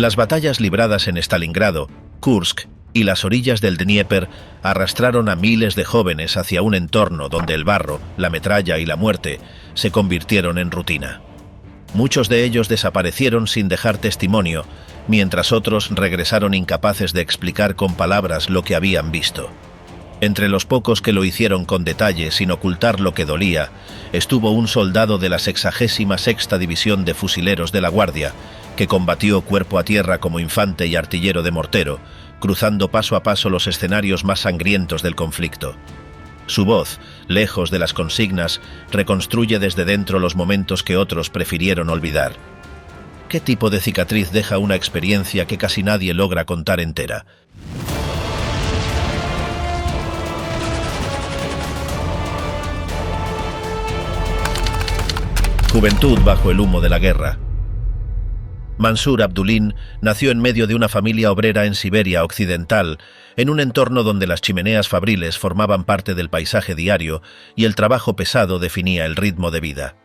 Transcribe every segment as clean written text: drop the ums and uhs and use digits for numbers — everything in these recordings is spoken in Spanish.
Las batallas libradas en Stalingrado, Kursk y las orillas del Dnieper arrastraron a miles de jóvenes hacia un entorno donde el barro, la metralla y la muerte se convirtieron en rutina. Muchos de ellos desaparecieron sin dejar testimonio, mientras otros regresaron incapaces de explicar con palabras lo que habían visto. Entre los pocos que lo hicieron con detalle, sin ocultar lo que dolía, estuvo un soldado de la 66ª División de Fusileros de la Guardia, que combatió cuerpo a tierra como infante y artillero de mortero, cruzando paso a paso los escenarios más sangrientos del conflicto. Su voz, lejos de las consignas, reconstruye desde dentro los momentos que otros prefirieron olvidar. ¿Qué tipo de cicatriz deja una experiencia que casi nadie logra contar entera? Juventud bajo el humo de la guerra. Mansur Abdulin nació en medio de una familia obrera en Siberia Occidental, en un entorno donde las chimeneas fabriles formaban parte del paisaje diario y el trabajo pesado definía el ritmo de vida.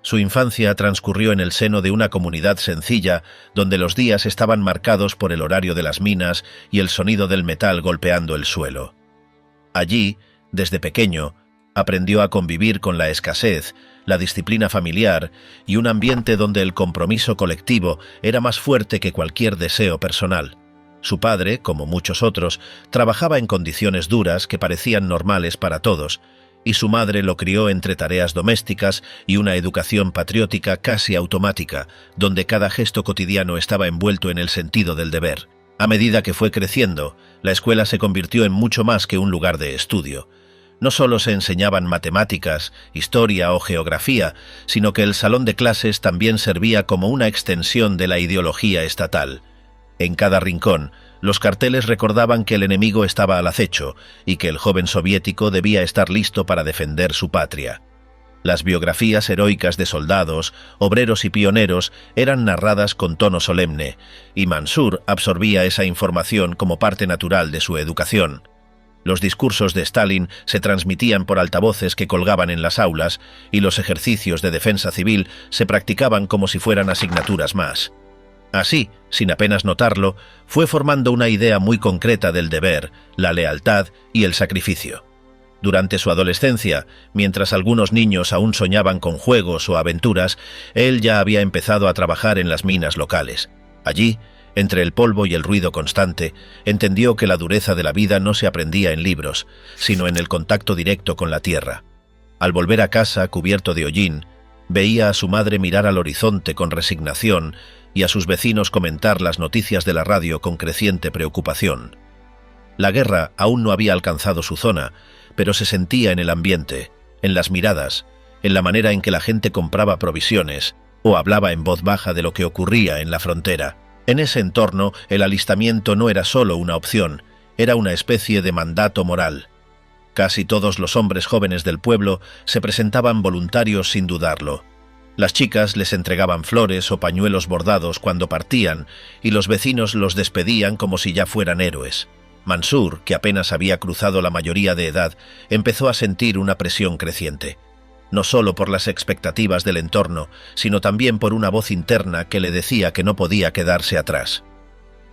Su infancia transcurrió en el seno de una comunidad sencilla, donde los días estaban marcados por el horario de las minas y el sonido del metal golpeando el suelo. Allí, desde pequeño, aprendió a convivir con la escasez, la disciplina familiar y un ambiente donde el compromiso colectivo era más fuerte que cualquier deseo personal. Su padre, como muchos otros, trabajaba en condiciones duras que parecían normales para todos, y su madre lo crió entre tareas domésticas y una educación patriótica casi automática, donde cada gesto cotidiano estaba envuelto en el sentido del deber. A medida que fue creciendo, la escuela se convirtió en mucho más que un lugar de estudio. No solo se enseñaban matemáticas, historia o geografía, sino que el salón de clases también servía como una extensión de la ideología estatal. En cada rincón, los carteles recordaban que el enemigo estaba al acecho y que el joven soviético debía estar listo para defender su patria. Las biografías heroicas de soldados, obreros y pioneros eran narradas con tono solemne, y Mansur absorbía esa información como parte natural de su educación. Los discursos de Stalin se transmitían por altavoces que colgaban en las aulas y los ejercicios de defensa civil se practicaban como si fueran asignaturas más. Así, sin apenas notarlo, fue formando una idea muy concreta del deber, la lealtad y el sacrificio. Durante su adolescencia, mientras algunos niños aún soñaban con juegos o aventuras, él ya había empezado a trabajar en las minas locales. Allí, entre el polvo y el ruido constante, entendió que la dureza de la vida no se aprendía en libros, sino en el contacto directo con la tierra. Al volver a casa, cubierto de hollín, veía a su madre mirar al horizonte con resignación y a sus vecinos comentar las noticias de la radio con creciente preocupación. La guerra aún no había alcanzado su zona, pero se sentía en el ambiente, en las miradas, en la manera en que la gente compraba provisiones o hablaba en voz baja de lo que ocurría en la frontera. En ese entorno, el alistamiento no era solo una opción, era una especie de mandato moral. Casi todos los hombres jóvenes del pueblo se presentaban voluntarios sin dudarlo. Las chicas les entregaban flores o pañuelos bordados cuando partían, y los vecinos los despedían como si ya fueran héroes. Mansur, que apenas había cruzado la mayoría de edad, empezó a sentir una presión creciente. No solo por las expectativas del entorno, sino también por una voz interna que le decía que no podía quedarse atrás.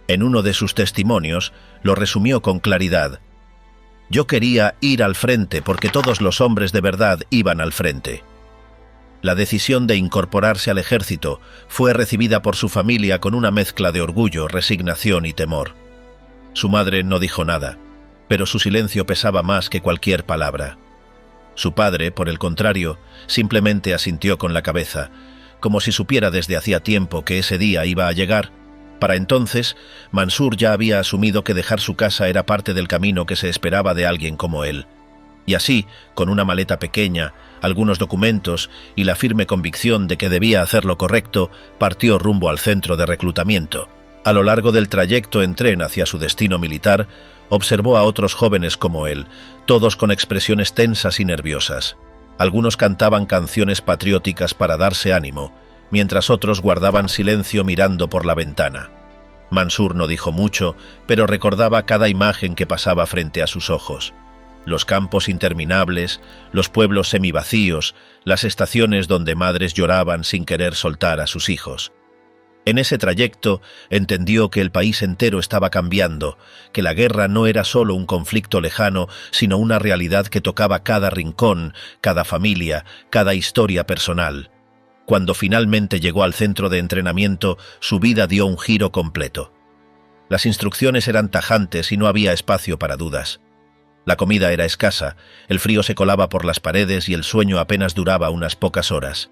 En uno de sus testimonios, lo resumió con claridad: «Yo quería ir al frente porque todos los hombres de verdad iban al frente». La decisión de incorporarse al ejército fue recibida por su familia con una mezcla de orgullo, resignación y temor. Su madre no dijo nada, pero su silencio pesaba más que cualquier palabra. Su padre, por el contrario, simplemente asintió con la cabeza, como si supiera desde hacía tiempo que ese día iba a llegar. Para entonces, Mansur ya había asumido que dejar su casa era parte del camino que se esperaba de alguien como él. Y así, con una maleta pequeña, algunos documentos y la firme convicción de que debía hacer lo correcto, partió rumbo al centro de reclutamiento. A lo largo del trayecto en tren hacia su destino militar, observó a otros jóvenes como él, todos con expresiones tensas y nerviosas. Algunos cantaban canciones patrióticas para darse ánimo, mientras otros guardaban silencio mirando por la ventana. Mansur no dijo mucho, pero recordaba cada imagen que pasaba frente a sus ojos. Los campos interminables, los pueblos semivacíos, las estaciones donde madres lloraban sin querer soltar a sus hijos. En ese trayecto entendió que el país entero estaba cambiando, que la guerra no era solo un conflicto lejano, sino una realidad que tocaba cada rincón, cada familia, cada historia personal. Cuando finalmente llegó al centro de entrenamiento, su vida dio un giro completo. Las instrucciones eran tajantes y no había espacio para dudas. La comida era escasa, el frío se colaba por las paredes y el sueño apenas duraba unas pocas horas.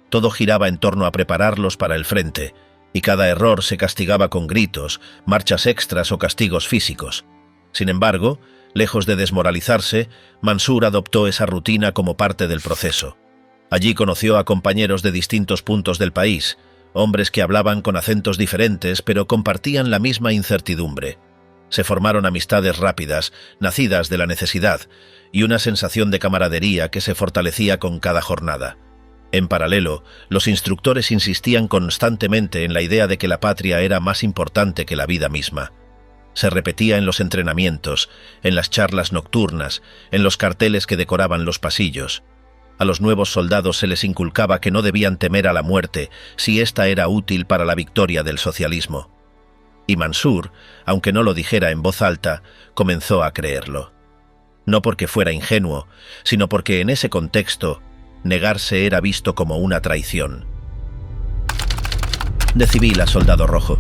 Todo giraba en torno a prepararlos para el frente, y cada error se castigaba con gritos, marchas extras o castigos físicos. Sin embargo, lejos de desmoralizarse, Mansur adoptó esa rutina como parte del proceso. Allí conoció a compañeros de distintos puntos del país, hombres que hablaban con acentos diferentes pero compartían la misma incertidumbre. Se formaron amistades rápidas, nacidas de la necesidad, y una sensación de camaradería que se fortalecía con cada jornada. En paralelo, los instructores insistían constantemente en la idea de que la patria era más importante que la vida misma. Se repetía en los entrenamientos, en las charlas nocturnas, en los carteles que decoraban los pasillos. A los nuevos soldados se les inculcaba que no debían temer a la muerte si ésta era útil para la victoria del socialismo. Y Mansur, aunque no lo dijera en voz alta, comenzó a creerlo. No porque fuera ingenuo, sino porque en ese contexto, negarse era visto como una traición. De civil a soldado rojo.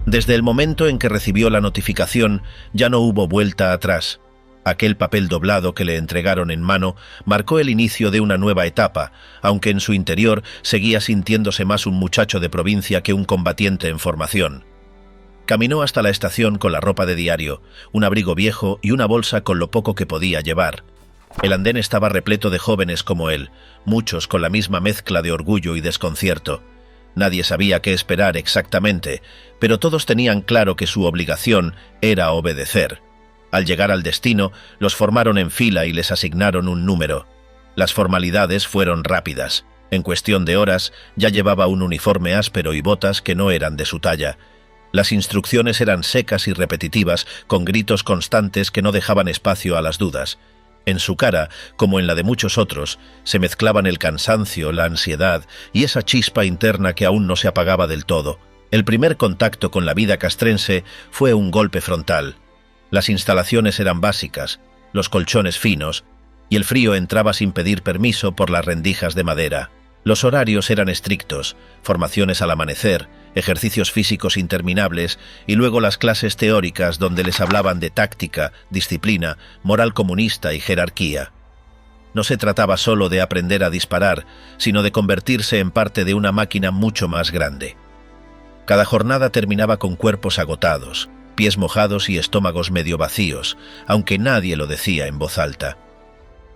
Desde el momento en que recibió la notificación, ya no hubo vuelta atrás. Aquel papel doblado que le entregaron en mano marcó el inicio de una nueva etapa, aunque en su interior seguía sintiéndose más un muchacho de provincia que un combatiente en formación. Caminó hasta la estación con la ropa de diario, un abrigo viejo y una bolsa con lo poco que podía llevar. El andén estaba repleto de jóvenes como él, muchos con la misma mezcla de orgullo y desconcierto. Nadie sabía qué esperar exactamente, pero todos tenían claro que su obligación era obedecer. Al llegar al destino, los formaron en fila y les asignaron un número. Las formalidades fueron rápidas. En cuestión de horas, ya llevaba un uniforme áspero y botas que no eran de su talla. Las instrucciones eran secas y repetitivas, con gritos constantes que no dejaban espacio a las dudas. En su cara, como en la de muchos otros, se mezclaban el cansancio, la ansiedad y esa chispa interna que aún no se apagaba del todo. El primer contacto con la vida castrense fue un golpe frontal. Las instalaciones eran básicas, los colchones finos, y el frío entraba sin pedir permiso por las rendijas de madera. Los horarios eran estrictos, formaciones al amanecer, ejercicios físicos interminables y luego las clases teóricas donde les hablaban de táctica, disciplina, moral comunista y jerarquía. No se trataba solo de aprender a disparar, sino de convertirse en parte de una máquina mucho más grande. Cada jornada terminaba con cuerpos agotados, pies mojados y estómagos medio vacíos, aunque nadie lo decía en voz alta.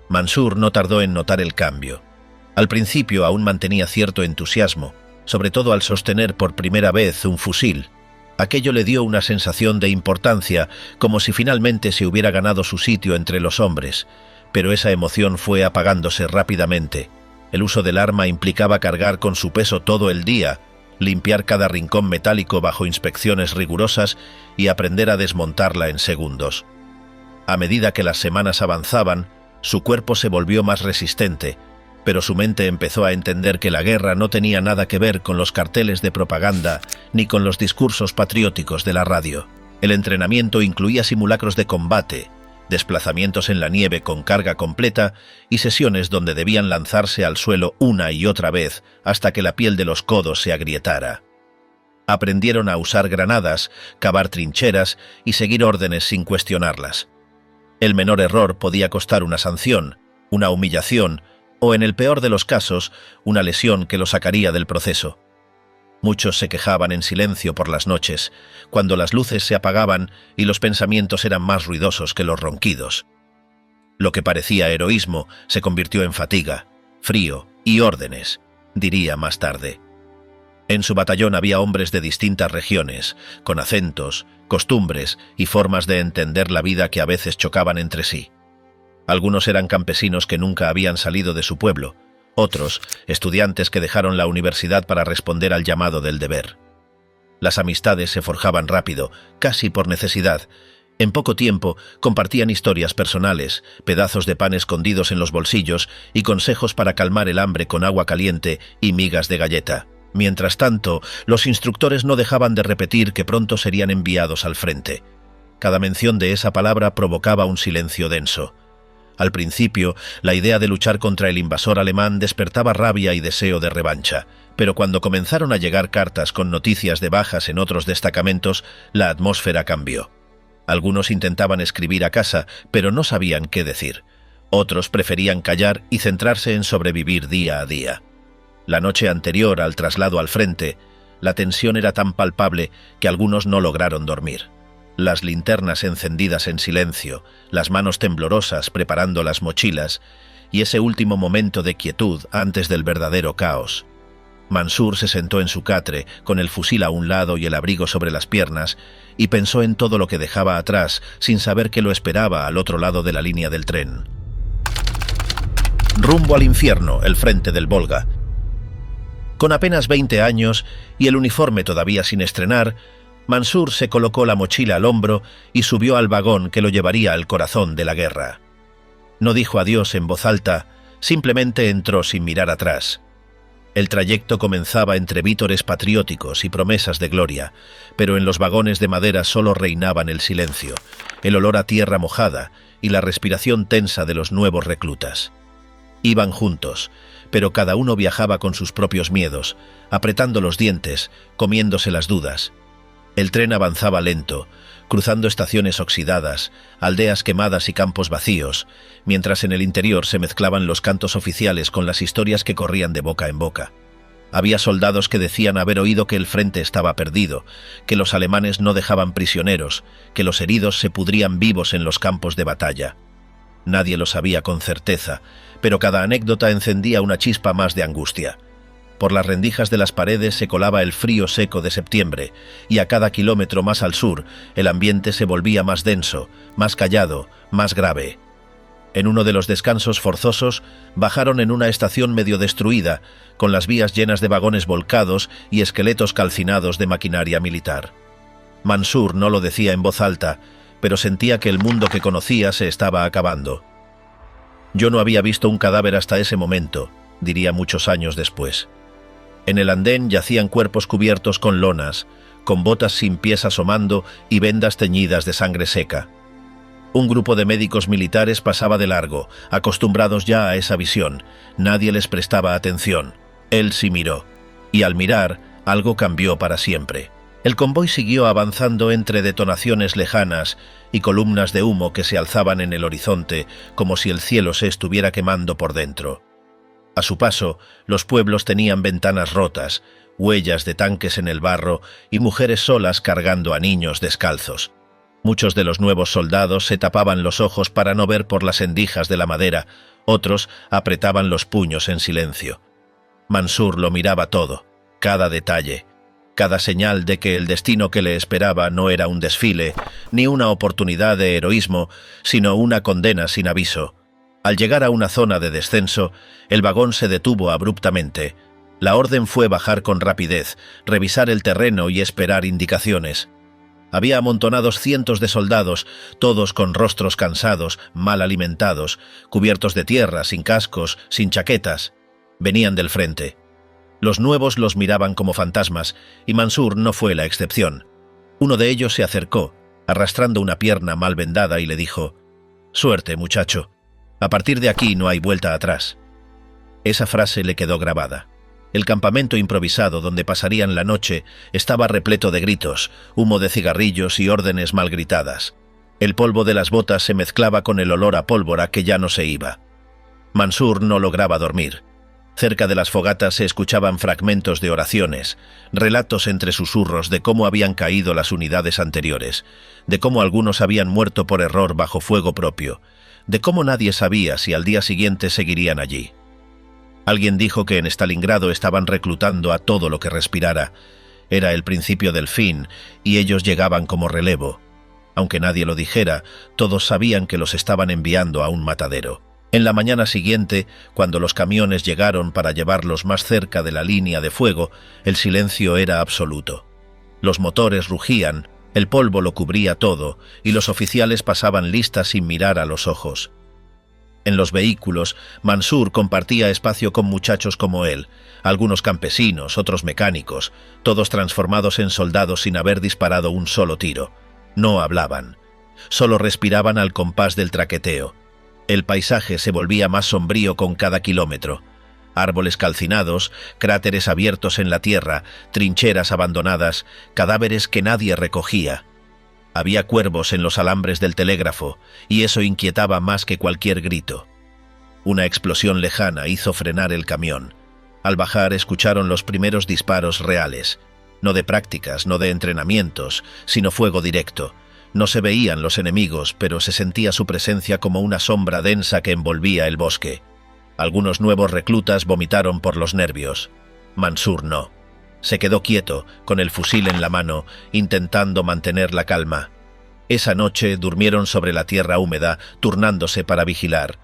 Mansur no tardó en notar el cambio. Al principio aún mantenía cierto entusiasmo, sobre todo al sostener por primera vez un fusil. Aquello le dio una sensación de importancia, como si finalmente se hubiera ganado su sitio entre los hombres, pero esa emoción fue apagándose rápidamente. El uso del arma implicaba cargar con su peso todo el día, limpiar cada rincón metálico bajo inspecciones rigurosas y aprender a desmontarla en segundos. A medida que las semanas avanzaban, su cuerpo se volvió más resistente, pero su mente empezó a entender que la guerra no tenía nada que ver con los carteles de propaganda ni con los discursos patrióticos de la radio. El entrenamiento incluía simulacros de combate, desplazamientos en la nieve con carga completa y sesiones donde debían lanzarse al suelo una y otra vez hasta que la piel de los codos se agrietara. Aprendieron a usar granadas, cavar trincheras y seguir órdenes sin cuestionarlas. El menor error podía costar una sanción, una humillación o, en el peor de los casos, una lesión que lo sacaría del proceso. Muchos se quejaban en silencio por las noches, cuando las luces se apagaban y los pensamientos eran más ruidosos que los ronquidos. Lo que parecía heroísmo se convirtió en fatiga, frío y órdenes, diría más tarde. En su batallón había hombres de distintas regiones, con acentos, costumbres y formas de entender la vida que a veces chocaban entre sí. Algunos eran campesinos que nunca habían salido de su pueblo, otros, estudiantes que dejaron la universidad para responder al llamado del deber. Las amistades se forjaban rápido, casi por necesidad. En poco tiempo compartían historias personales, pedazos de pan escondidos en los bolsillos y consejos para calmar el hambre con agua caliente y migas de galleta. Mientras tanto, los instructores no dejaban de repetir que pronto serían enviados al frente. Cada mención de esa palabra provocaba un silencio denso. Al principio, la idea de luchar contra el invasor alemán despertaba rabia y deseo de revancha, pero cuando comenzaron a llegar cartas con noticias de bajas en otros destacamentos, la atmósfera cambió. Algunos intentaban escribir a casa, pero no sabían qué decir. Otros preferían callar y centrarse en sobrevivir día a día. La noche anterior al traslado al frente, la tensión era tan palpable que algunos no lograron dormir. Las linternas encendidas en silencio, las manos temblorosas preparando las mochilas, y ese último momento de quietud antes del verdadero caos. Mansur se sentó en su catre, con el fusil a un lado y el abrigo sobre las piernas, y pensó en todo lo que dejaba atrás, sin saber que lo esperaba al otro lado de la línea del tren. Rumbo al infierno, el frente del Volga. Con apenas 20 años y el uniforme todavía sin estrenar, Mansur se colocó la mochila al hombro y subió al vagón que lo llevaría al corazón de la guerra. No dijo adiós en voz alta, simplemente entró sin mirar atrás. El trayecto comenzaba entre vítores patrióticos y promesas de gloria, pero en los vagones de madera solo reinaban el silencio, el olor a tierra mojada y la respiración tensa de los nuevos reclutas. Iban juntos, pero cada uno viajaba con sus propios miedos, apretando los dientes, comiéndose las dudas. El tren avanzaba lento, cruzando estaciones oxidadas, aldeas quemadas y campos vacíos, mientras en el interior se mezclaban los cantos oficiales con las historias que corrían de boca en boca. Había soldados que decían haber oído que el frente estaba perdido, que los alemanes no dejaban prisioneros, que los heridos se pudrían vivos en los campos de batalla. Nadie lo sabía con certeza, pero cada anécdota encendía una chispa más de angustia. Por las rendijas de las paredes se colaba el frío seco de septiembre, y a cada kilómetro más al sur el ambiente se volvía más denso, más callado, más grave. En uno de los descansos forzosos bajaron en una estación medio destruida, con las vías llenas de vagones volcados y esqueletos calcinados de maquinaria militar. Mansur no lo decía en voz alta, pero sentía que el mundo que conocía se estaba acabando. Yo no había visto un cadáver hasta ese momento, diría muchos años después. En el andén yacían cuerpos cubiertos con lonas, con botas sin pies asomando y vendas teñidas de sangre seca. Un grupo de médicos militares pasaba de largo, acostumbrados ya a esa visión. Nadie les prestaba atención. Él sí miró, y al mirar, algo cambió para siempre. El convoy siguió avanzando entre detonaciones lejanas y columnas de humo que se alzaban en el horizonte, como si el cielo se estuviera quemando por dentro. A su paso, los pueblos tenían ventanas rotas, huellas de tanques en el barro y mujeres solas cargando a niños descalzos. Muchos de los nuevos soldados se tapaban los ojos para no ver por las endijas de la madera, otros apretaban los puños en silencio. Mansur lo miraba todo, cada detalle, cada señal de que el destino que le esperaba no era un desfile, ni una oportunidad de heroísmo, sino una condena sin aviso. Al llegar a una zona de descenso, el vagón se detuvo abruptamente. La orden fue bajar con rapidez, revisar el terreno y esperar indicaciones. Había amontonados cientos de soldados, todos con rostros cansados, mal alimentados, cubiertos de tierra, sin cascos, sin chaquetas. Venían del frente. Los nuevos los miraban como fantasmas, y Mansur no fue la excepción. Uno de ellos se acercó, arrastrando una pierna mal vendada, y le dijo: «Suerte, muchacho. A partir de aquí no hay vuelta atrás». Esa frase le quedó grabada. El campamento improvisado donde pasarían la noche estaba repleto de gritos, humo de cigarrillos y órdenes mal gritadas. El polvo de las botas se mezclaba con el olor a pólvora que ya no se iba. Mansur no lograba dormir. Cerca de las fogatas se escuchaban fragmentos de oraciones, relatos entre susurros de cómo habían caído las unidades anteriores, de cómo algunos habían muerto por error bajo fuego propio, de cómo nadie sabía si al día siguiente seguirían allí. Alguien dijo que en Stalingrado estaban reclutando a todo lo que respirara. Era el principio del fin, y ellos llegaban como relevo. Aunque nadie lo dijera, todos sabían que los estaban enviando a un matadero. En la mañana siguiente, cuando los camiones llegaron para llevarlos más cerca de la línea de fuego, el silencio era absoluto. Los motores rugían, el polvo lo cubría todo, y los oficiales pasaban listas sin mirar a los ojos. En los vehículos, Mansur compartía espacio con muchachos como él, algunos campesinos, otros mecánicos, todos transformados en soldados sin haber disparado un solo tiro. No hablaban, solo respiraban al compás del traqueteo. El paisaje se volvía más sombrío con cada kilómetro. Árboles calcinados, cráteres abiertos en la tierra, trincheras abandonadas, cadáveres que nadie recogía. Había cuervos en los alambres del telégrafo, y eso inquietaba más que cualquier grito. Una explosión lejana hizo frenar el camión. Al bajar escucharon los primeros disparos reales. No de prácticas, no de entrenamientos, sino fuego directo. No se veían los enemigos, pero se sentía su presencia como una sombra densa que envolvía el bosque. Algunos nuevos reclutas vomitaron por los nervios. Mansur no. Se quedó quieto, con el fusil en la mano, intentando mantener la calma. Esa noche durmieron sobre la tierra húmeda, turnándose para vigilar.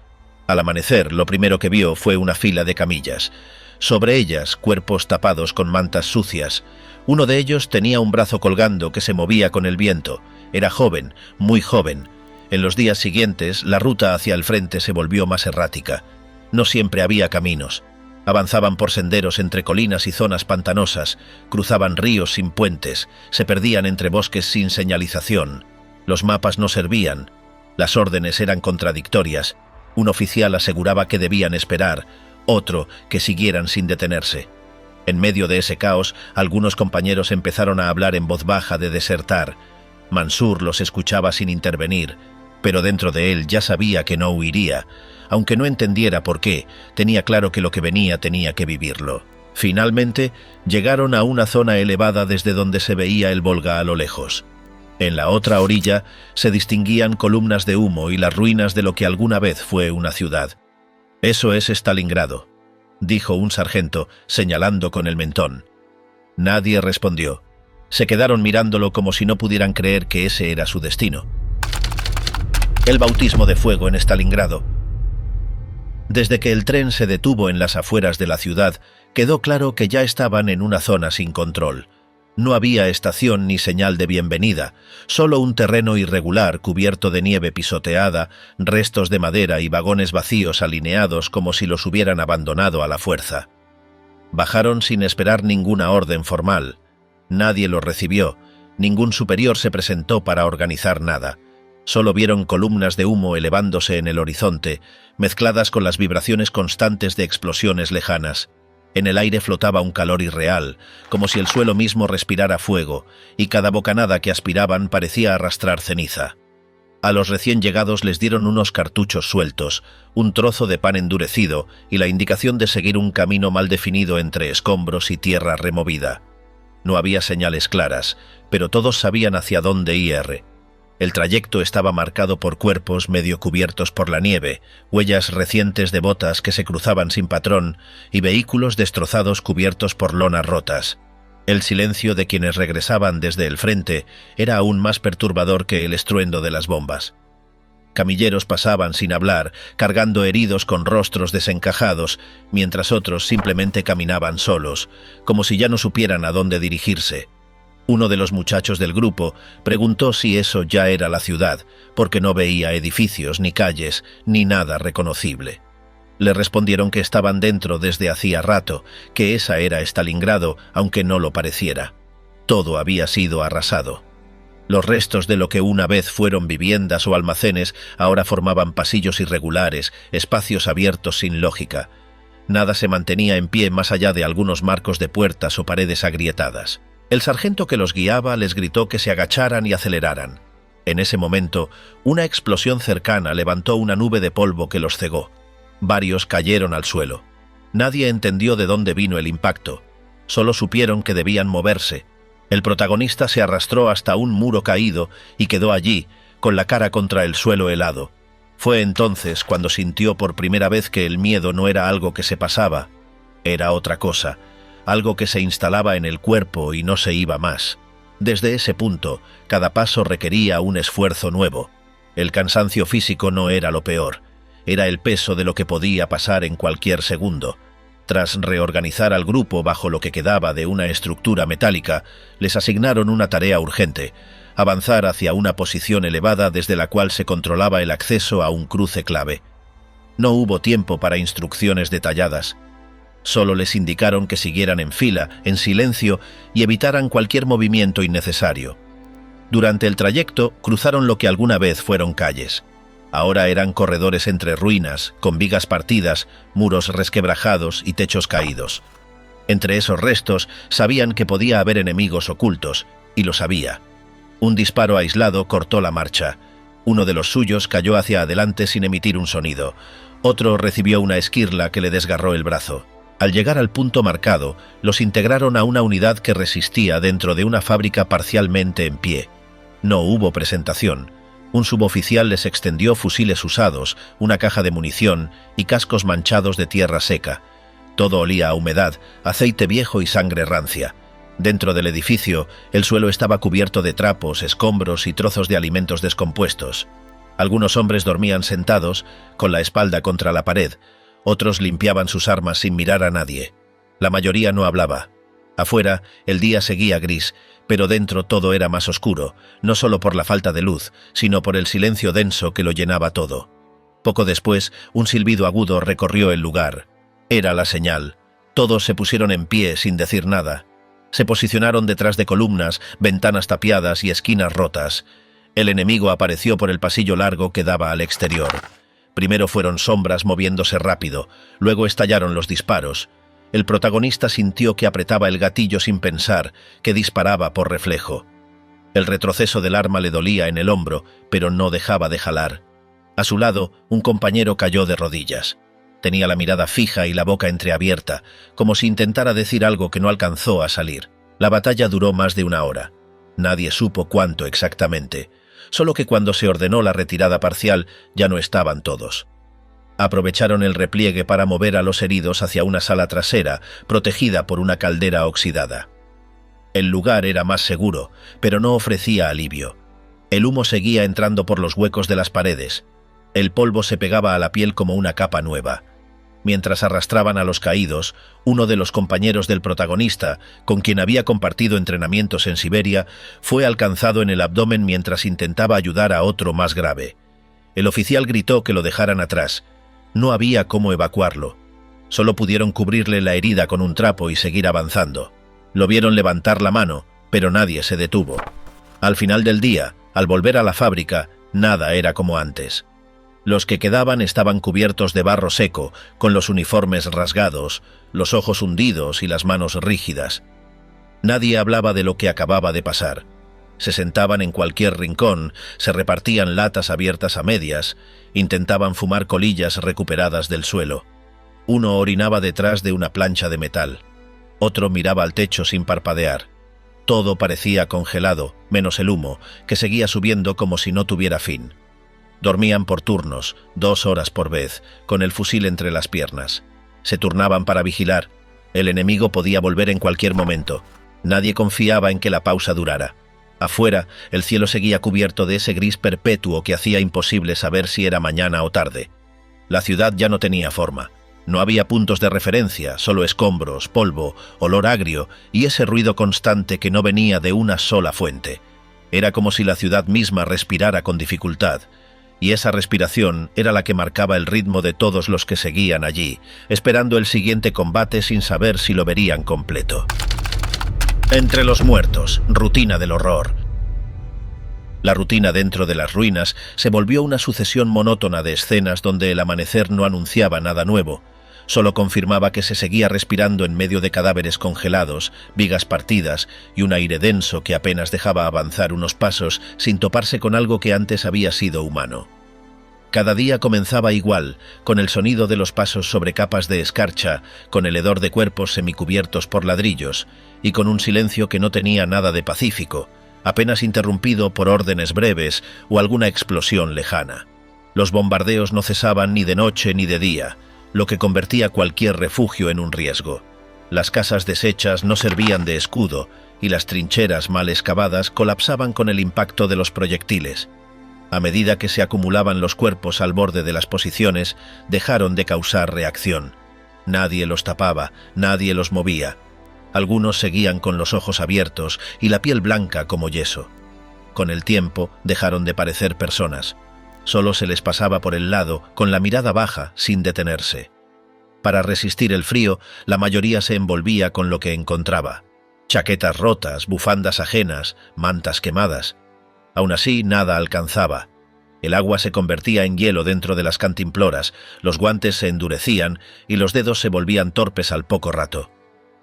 Al amanecer, lo primero que vio fue una fila de camillas. Sobre ellas, cuerpos tapados con mantas sucias. Uno de ellos tenía un brazo colgando que se movía con el viento. Era joven, muy joven. En los días siguientes, la ruta hacia el frente se volvió más errática. No siempre había caminos. Avanzaban por senderos entre colinas y zonas pantanosas, cruzaban ríos sin puentes, se perdían entre bosques sin señalización. Los mapas no servían, las órdenes eran contradictorias. Un oficial aseguraba que debían esperar, otro que siguieran sin detenerse. En medio de ese caos, algunos compañeros empezaron a hablar en voz baja de desertar. Mansur los escuchaba sin intervenir, pero dentro de él ya sabía que no huiría. Aunque no entendiera por qué, tenía claro que lo que venía tenía que vivirlo. Finalmente, llegaron a una zona elevada desde donde se veía el Volga a lo lejos. En la otra orilla se distinguían columnas de humo y las ruinas de lo que alguna vez fue una ciudad. «Eso es Stalingrado», dijo un sargento, señalando con el mentón. Nadie respondió. Se quedaron mirándolo como si no pudieran creer que ese era su destino. El bautismo de fuego en Stalingrado. Desde que el tren se detuvo en las afueras de la ciudad, quedó claro que ya estaban en una zona sin control. No había estación ni señal de bienvenida, solo un terreno irregular cubierto de nieve pisoteada, restos de madera y vagones vacíos alineados como si los hubieran abandonado a la fuerza. Bajaron sin esperar ninguna orden formal. Nadie los recibió, ningún superior se presentó para organizar nada. Solo vieron columnas de humo elevándose en el horizonte, mezcladas con las vibraciones constantes de explosiones lejanas. En el aire flotaba un calor irreal, como si el suelo mismo respirara fuego, y cada bocanada que aspiraban parecía arrastrar ceniza. A los recién llegados les dieron unos cartuchos sueltos, un trozo de pan endurecido y la indicación de seguir un camino mal definido entre escombros y tierra removida. No había señales claras, pero todos sabían hacia dónde ir. El trayecto estaba marcado por cuerpos medio cubiertos por la nieve, huellas recientes de botas que se cruzaban sin patrón y vehículos destrozados cubiertos por lonas rotas. El silencio de quienes regresaban desde el frente era aún más perturbador que el estruendo de las bombas. Camilleros pasaban sin hablar, cargando heridos con rostros desencajados, mientras otros simplemente caminaban solos, como si ya no supieran a dónde dirigirse. Uno de los muchachos del grupo preguntó si eso ya era la ciudad, porque no veía edificios, ni calles, ni nada reconocible. Le respondieron que estaban dentro desde hacía rato, que esa era Stalingrado, aunque no lo pareciera. Todo había sido arrasado. Los restos de lo que una vez fueron viviendas o almacenes ahora formaban pasillos irregulares, espacios abiertos sin lógica. Nada se mantenía en pie más allá de algunos marcos de puertas o paredes agrietadas. El sargento que los guiaba les gritó que se agacharan y aceleraran. En ese momento, una explosión cercana levantó una nube de polvo que los cegó. Varios cayeron al suelo. Nadie entendió de dónde vino el impacto. Solo supieron que debían moverse. El protagonista se arrastró hasta un muro caído y quedó allí, con la cara contra el suelo helado. Fue entonces cuando sintió por primera vez que el miedo no era algo que se pasaba, era otra cosa. Algo que se instalaba en el cuerpo y no se iba más. Desde ese punto, cada paso requería un esfuerzo nuevo. El cansancio físico no era lo peor, era el peso de lo que podía pasar en cualquier segundo. Tras reorganizar al grupo bajo lo que quedaba de una estructura metálica, les asignaron una tarea urgente: avanzar hacia una posición elevada desde la cual se controlaba el acceso a un cruce clave. No hubo tiempo para instrucciones detalladas. Solo les indicaron que siguieran en fila, en silencio, y evitaran cualquier movimiento innecesario. Durante el trayecto cruzaron lo que alguna vez fueron calles. Ahora eran corredores entre ruinas, con vigas partidas, muros resquebrajados y techos caídos. Entre esos restos sabían que podía haber enemigos ocultos, y lo sabía. Un disparo aislado cortó la marcha. Uno de los suyos cayó hacia adelante sin emitir un sonido. Otro recibió una esquirla que le desgarró el brazo. Al llegar al punto marcado, los integraron a una unidad que resistía dentro de una fábrica parcialmente en pie. No hubo presentación. Un suboficial les extendió fusiles usados, una caja de munición y cascos manchados de tierra seca. Todo olía a humedad, aceite viejo y sangre rancia. Dentro del edificio, el suelo estaba cubierto de trapos, escombros y trozos de alimentos descompuestos. Algunos hombres dormían sentados, con la espalda contra la pared. Otros limpiaban sus armas sin mirar a nadie. La mayoría no hablaba. Afuera, el día seguía gris, pero dentro todo era más oscuro, no solo por la falta de luz, sino por el silencio denso que lo llenaba todo. Poco después, un silbido agudo recorrió el lugar. Era la señal. Todos se pusieron en pie sin decir nada. Se posicionaron detrás de columnas, ventanas tapiadas y esquinas rotas. El enemigo apareció por el pasillo largo que daba al exterior. Primero fueron sombras moviéndose rápido, luego estallaron los disparos. El protagonista sintió que apretaba el gatillo sin pensar, que disparaba por reflejo. El retroceso del arma le dolía en el hombro, pero no dejaba de jalar. A su lado, un compañero cayó de rodillas. Tenía la mirada fija y la boca entreabierta, como si intentara decir algo que no alcanzó a salir. La batalla duró más de una hora. Nadie supo cuánto exactamente, solo que cuando se ordenó la retirada parcial ya no estaban todos. Aprovecharon el repliegue para mover a los heridos hacia una sala trasera, protegida por una caldera oxidada. El lugar era más seguro, pero no ofrecía alivio. El humo seguía entrando por los huecos de las paredes. El polvo se pegaba a la piel como una capa nueva. Mientras arrastraban a los caídos, uno de los compañeros del protagonista, con quien había compartido entrenamientos en Siberia, fue alcanzado en el abdomen mientras intentaba ayudar a otro más grave. El oficial gritó que lo dejaran atrás. No había cómo evacuarlo. Solo pudieron cubrirle la herida con un trapo y seguir avanzando. Lo vieron levantar la mano, pero nadie se detuvo. Al final del día, al volver a la fábrica, nada era como antes. Los que quedaban estaban cubiertos de barro seco, con los uniformes rasgados, los ojos hundidos y las manos rígidas. Nadie hablaba de lo que acababa de pasar. Se sentaban en cualquier rincón, se repartían latas abiertas a medias, intentaban fumar colillas recuperadas del suelo. Uno orinaba detrás de una plancha de metal. Otro miraba al techo sin parpadear. Todo parecía congelado, menos el humo, que seguía subiendo como si no tuviera fin. Dormían por turnos, 2 horas por vez, con el fusil entre las piernas. Se turnaban para vigilar. El enemigo podía volver en cualquier momento. Nadie confiaba en que la pausa durara. Afuera, el cielo seguía cubierto de ese gris perpetuo que hacía imposible saber si era mañana o tarde. La ciudad ya no tenía forma. No había puntos de referencia, solo escombros, polvo, olor agrio y ese ruido constante que no venía de una sola fuente. Era como si la ciudad misma respirara con dificultad. Y esa respiración era la que marcaba el ritmo de todos los que seguían allí, esperando el siguiente combate sin saber si lo verían completo. Entre los muertos, rutina del horror. La rutina dentro de las ruinas se volvió una sucesión monótona de escenas donde el amanecer no anunciaba nada nuevo, solo confirmaba que se seguía respirando en medio de cadáveres congelados, vigas partidas y un aire denso que apenas dejaba avanzar unos pasos sin toparse con algo que antes había sido humano. Cada día comenzaba igual, con el sonido de los pasos sobre capas de escarcha, con el hedor de cuerpos semicubiertos por ladrillos, y con un silencio que no tenía nada de pacífico, apenas interrumpido por órdenes breves o alguna explosión lejana. Los bombardeos no cesaban ni de noche ni de día, lo que convertía cualquier refugio en un riesgo. Las casas deshechas no servían de escudo, y las trincheras mal excavadas colapsaban con el impacto de los proyectiles. A medida que se acumulaban los cuerpos al borde de las posiciones, dejaron de causar reacción. Nadie los tapaba, nadie los movía. Algunos seguían con los ojos abiertos y la piel blanca como yeso. Con el tiempo dejaron de parecer personas. Solo se les pasaba por el lado, con la mirada baja, sin detenerse. Para resistir el frío, la mayoría se envolvía con lo que encontraba. Chaquetas rotas, bufandas ajenas, mantas quemadas. Aún así, nada alcanzaba. El agua se convertía en hielo dentro de las cantimploras, los guantes se endurecían y los dedos se volvían torpes al poco rato.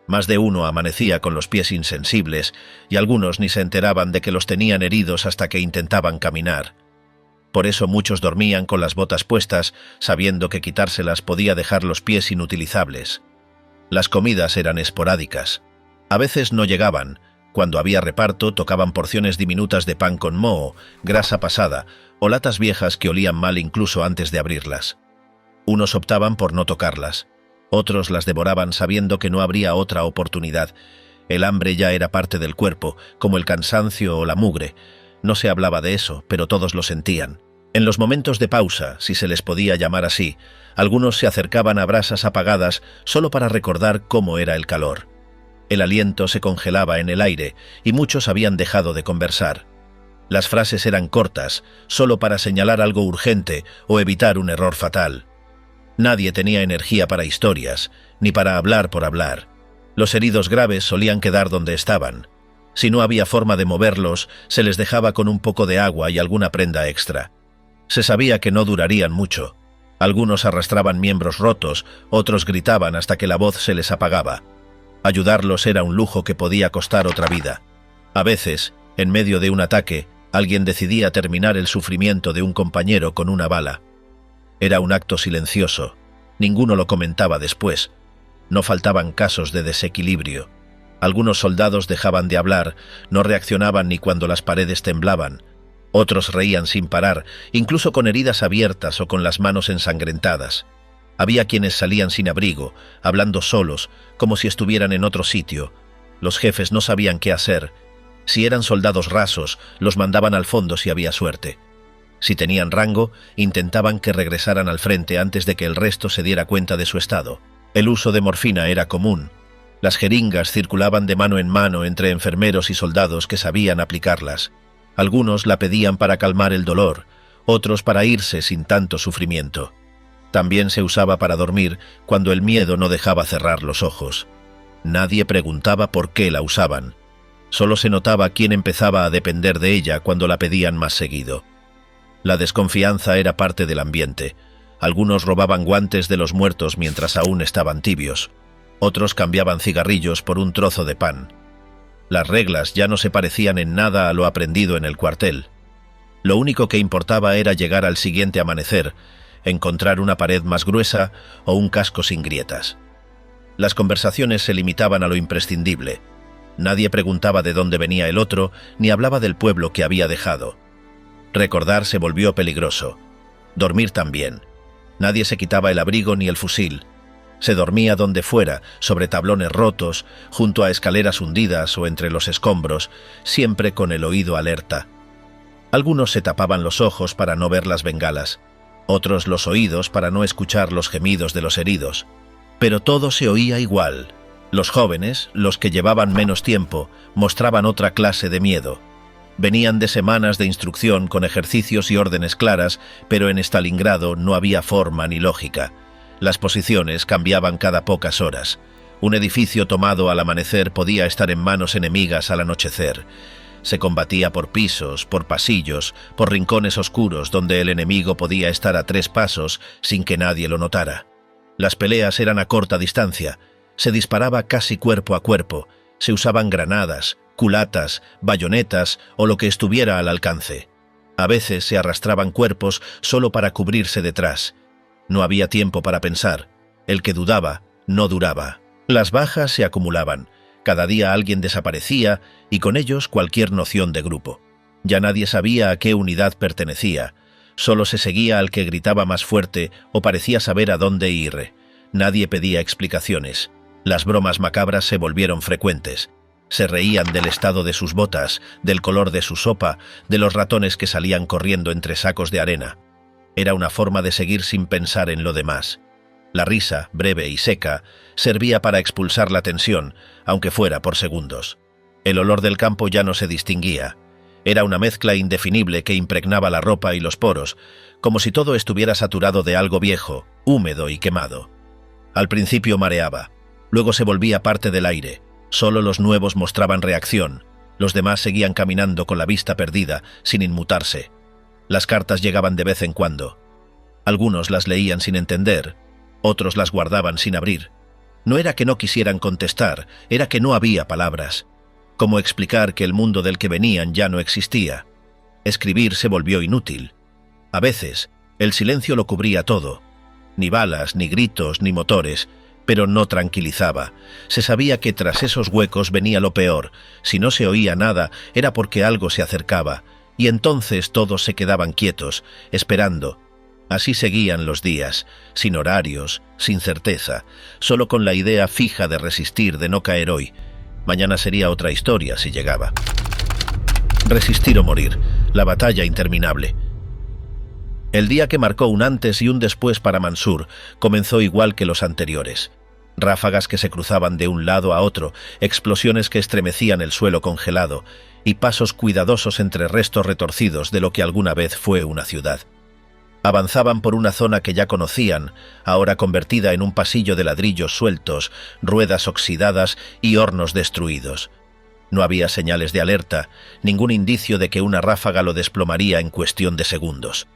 Más de uno amanecía con los pies insensibles y algunos ni se enteraban de que los tenían heridos hasta que intentaban caminar. Por eso muchos dormían con las botas puestas, sabiendo que quitárselas podía dejar los pies inutilizables. Las comidas eran esporádicas. A veces no llegaban. Cuando había reparto, tocaban porciones diminutas de pan con moho, grasa pasada o latas viejas que olían mal incluso antes de abrirlas. Unos optaban por no tocarlas. Otros las devoraban sabiendo que no habría otra oportunidad. El hambre ya era parte del cuerpo, como el cansancio o la mugre. No se hablaba de eso, pero todos lo sentían. En los momentos de pausa, si se les podía llamar así, algunos se acercaban a brasas apagadas solo para recordar cómo era el calor. El aliento se congelaba en el aire y muchos habían dejado de conversar. Las frases eran cortas, solo para señalar algo urgente o evitar un error fatal. Nadie tenía energía para historias, ni para hablar por hablar. Los heridos graves solían quedar donde estaban. Si no había forma de moverlos, se les dejaba con un poco de agua y alguna prenda extra. Se sabía que no durarían mucho. Algunos arrastraban miembros rotos, otros gritaban hasta que la voz se les apagaba. Ayudarlos era un lujo que podía costar otra vida. A veces, en medio de un ataque, alguien decidía terminar el sufrimiento de un compañero con una bala. Era un acto silencioso. Ninguno lo comentaba después. No faltaban casos de desequilibrio. Algunos soldados dejaban de hablar, no reaccionaban ni cuando las paredes temblaban. Otros reían sin parar, incluso con heridas abiertas o con las manos ensangrentadas. Había quienes salían sin abrigo, hablando solos, como si estuvieran en otro sitio. Los jefes no sabían qué hacer. Si eran soldados rasos, los mandaban al fondo si había suerte. Si tenían rango, intentaban que regresaran al frente antes de que el resto se diera cuenta de su estado. El uso de morfina era común. Las jeringas circulaban de mano en mano entre enfermeros y soldados que sabían aplicarlas. Algunos la pedían para calmar el dolor, otros para irse sin tanto sufrimiento. También se usaba para dormir cuando el miedo no dejaba cerrar los ojos. Nadie preguntaba por qué la usaban. Solo se notaba quién empezaba a depender de ella cuando la pedían más seguido. La desconfianza era parte del ambiente. Algunos robaban guantes de los muertos mientras aún estaban tibios. Otros cambiaban cigarrillos por un trozo de pan. Las reglas ya no se parecían en nada a lo aprendido en el cuartel. Lo único que importaba era llegar al siguiente amanecer, encontrar una pared más gruesa o un casco sin grietas. Las conversaciones se limitaban a lo imprescindible. Nadie preguntaba de dónde venía el otro, ni hablaba del pueblo que había dejado. Recordar se volvió peligroso. Dormir también. Nadie se quitaba el abrigo ni el fusil. Se dormía donde fuera, sobre tablones rotos, junto a escaleras hundidas o entre los escombros, siempre con el oído alerta. Algunos se tapaban los ojos para no ver las bengalas, otros los oídos para no escuchar los gemidos de los heridos. Pero todo se oía igual. Los jóvenes, los que llevaban menos tiempo, mostraban otra clase de miedo. Venían de semanas de instrucción con ejercicios y órdenes claras, pero en Stalingrado no había forma ni lógica. Las posiciones cambiaban cada pocas horas. Un edificio tomado al amanecer podía estar en manos enemigas al anochecer. Se combatía por pisos, por pasillos, por rincones oscuros donde el enemigo podía estar a 3 pasos sin que nadie lo notara. Las peleas eran a corta distancia. Se disparaba casi cuerpo a cuerpo. Se usaban granadas, culatas, bayonetas o lo que estuviera al alcance. A veces se arrastraban cuerpos solo para cubrirse detrás. No había tiempo para pensar. El que dudaba, no duraba. Las bajas se acumulaban. Cada día alguien desaparecía y con ellos cualquier noción de grupo. Ya nadie sabía a qué unidad pertenecía. Solo se seguía al que gritaba más fuerte o parecía saber a dónde ir. Nadie pedía explicaciones. Las bromas macabras se volvieron frecuentes. Se reían del estado de sus botas, del color de su sopa, de los ratones que salían corriendo entre sacos de arena. Era una forma de seguir sin pensar en lo demás. La risa, breve y seca, servía para expulsar la tensión, aunque fuera por segundos. El olor del campo ya no se distinguía. Era una mezcla indefinible que impregnaba la ropa y los poros, como si todo estuviera saturado de algo viejo, húmedo y quemado. Al principio mareaba, luego se volvía parte del aire. Solo los nuevos mostraban reacción, los demás seguían caminando con la vista perdida, sin inmutarse. Las cartas llegaban de vez en cuando. Algunos las leían sin entender, otros las guardaban sin abrir. No era que no quisieran contestar, era que no había palabras. ¿Cómo explicar que el mundo del que venían ya no existía? Escribir se volvió inútil. A veces, el silencio lo cubría todo. Ni balas, ni gritos, ni motores, pero no tranquilizaba. Se sabía que tras esos huecos venía lo peor. Si no se oía nada, era porque algo se acercaba, y entonces todos se quedaban quietos, esperando. Así seguían los días, sin horarios, sin certeza, solo con la idea fija de resistir, de no caer hoy. Mañana sería otra historia si llegaba. Resistir o morir, la batalla interminable. El día que marcó un antes y un después para Mansur comenzó igual que los anteriores. Ráfagas que se cruzaban de un lado a otro, explosiones que estremecían el suelo congelado y pasos cuidadosos entre restos retorcidos de lo que alguna vez fue una ciudad. Avanzaban por una zona que ya conocían, ahora convertida en un pasillo de ladrillos sueltos, ruedas oxidadas y hornos destruidos. No había señales de alerta, ningún indicio de que una ráfaga lo desplomaría en cuestión de segundos.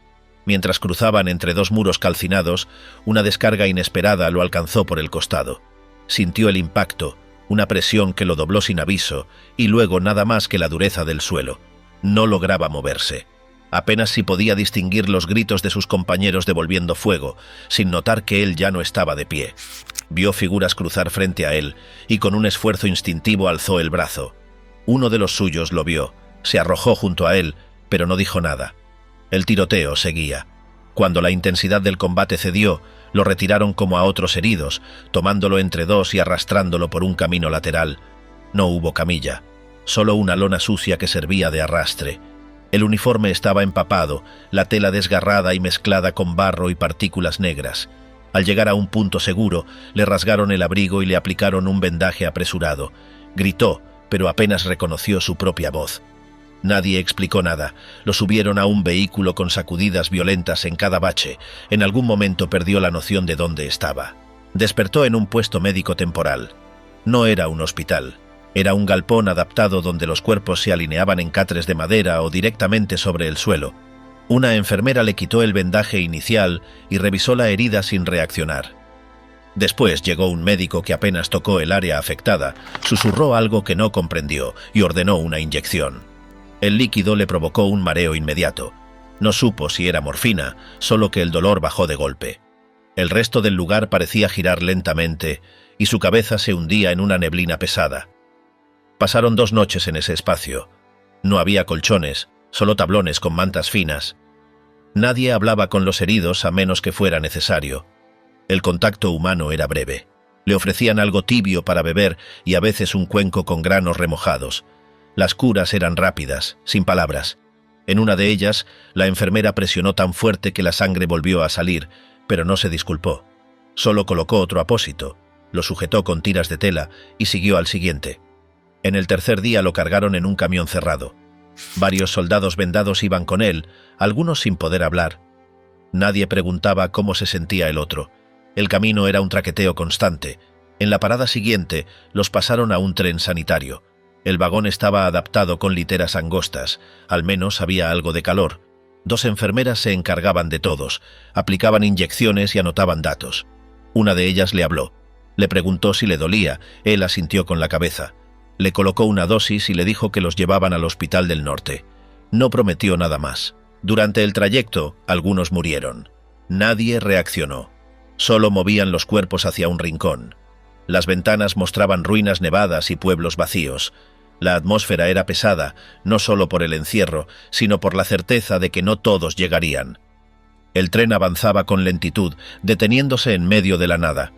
Mientras cruzaban entre dos muros calcinados, una descarga inesperada lo alcanzó por el costado. Sintió el impacto, una presión que lo dobló sin aviso, y luego nada más que la dureza del suelo. No lograba moverse. Apenas si podía distinguir los gritos de sus compañeros devolviendo fuego, sin notar que él ya no estaba de pie. Vio figuras cruzar frente a él, y con un esfuerzo instintivo alzó el brazo. Uno de los suyos lo vio, se arrojó junto a él, pero no dijo nada. El tiroteo seguía. Cuando la intensidad del combate cedió, lo retiraron como a otros heridos, tomándolo entre dos y arrastrándolo por un camino lateral. No hubo camilla, solo una lona sucia que servía de arrastre. El uniforme estaba empapado, la tela desgarrada y mezclada con barro y partículas negras. Al llegar a un punto seguro, le rasgaron el abrigo y le aplicaron un vendaje apresurado. Gritó, pero apenas reconoció su propia voz. Nadie explicó nada. Lo subieron a un vehículo con sacudidas violentas en cada bache. En algún momento perdió la noción de dónde estaba. Despertó en un puesto médico temporal. No era un hospital. Era un galpón adaptado donde los cuerpos se alineaban en catres de madera o directamente sobre el suelo. Una enfermera le quitó el vendaje inicial y revisó la herida sin reaccionar. Después llegó un médico que apenas tocó el área afectada, susurró algo que no comprendió y ordenó una inyección. El líquido le provocó un mareo inmediato. No supo si era morfina, solo que el dolor bajó de golpe. El resto del lugar parecía girar lentamente y su cabeza se hundía en una neblina pesada. Pasaron 2 noches en ese espacio. No había colchones, solo tablones con mantas finas. Nadie hablaba con los heridos a menos que fuera necesario. El contacto humano era breve. Le ofrecían algo tibio para beber y a veces un cuenco con granos remojados. Las curas eran rápidas, sin palabras. En una de ellas, la enfermera presionó tan fuerte que la sangre volvió a salir, pero no se disculpó. Solo colocó otro apósito, lo sujetó con tiras de tela y siguió al siguiente. En el tercer día lo cargaron en un camión cerrado. Varios soldados vendados iban con él, algunos sin poder hablar. Nadie preguntaba cómo se sentía el otro. El camino era un traqueteo constante. En la parada siguiente, los pasaron a un tren sanitario. El vagón estaba adaptado con literas angostas, al menos había algo de calor. 2 enfermeras se encargaban de todos, aplicaban inyecciones y anotaban datos. Una de ellas le habló. Le preguntó si le dolía, él asintió con la cabeza. Le colocó una dosis y le dijo que los llevaban al Hospital del Norte. No prometió nada más. Durante el trayecto, algunos murieron. Nadie reaccionó. Solo movían los cuerpos hacia un rincón. Las ventanas mostraban ruinas nevadas y pueblos vacíos. La atmósfera era pesada, no solo por el encierro, sino por la certeza de que no todos llegarían. El tren avanzaba con lentitud, deteniéndose en medio de la nada.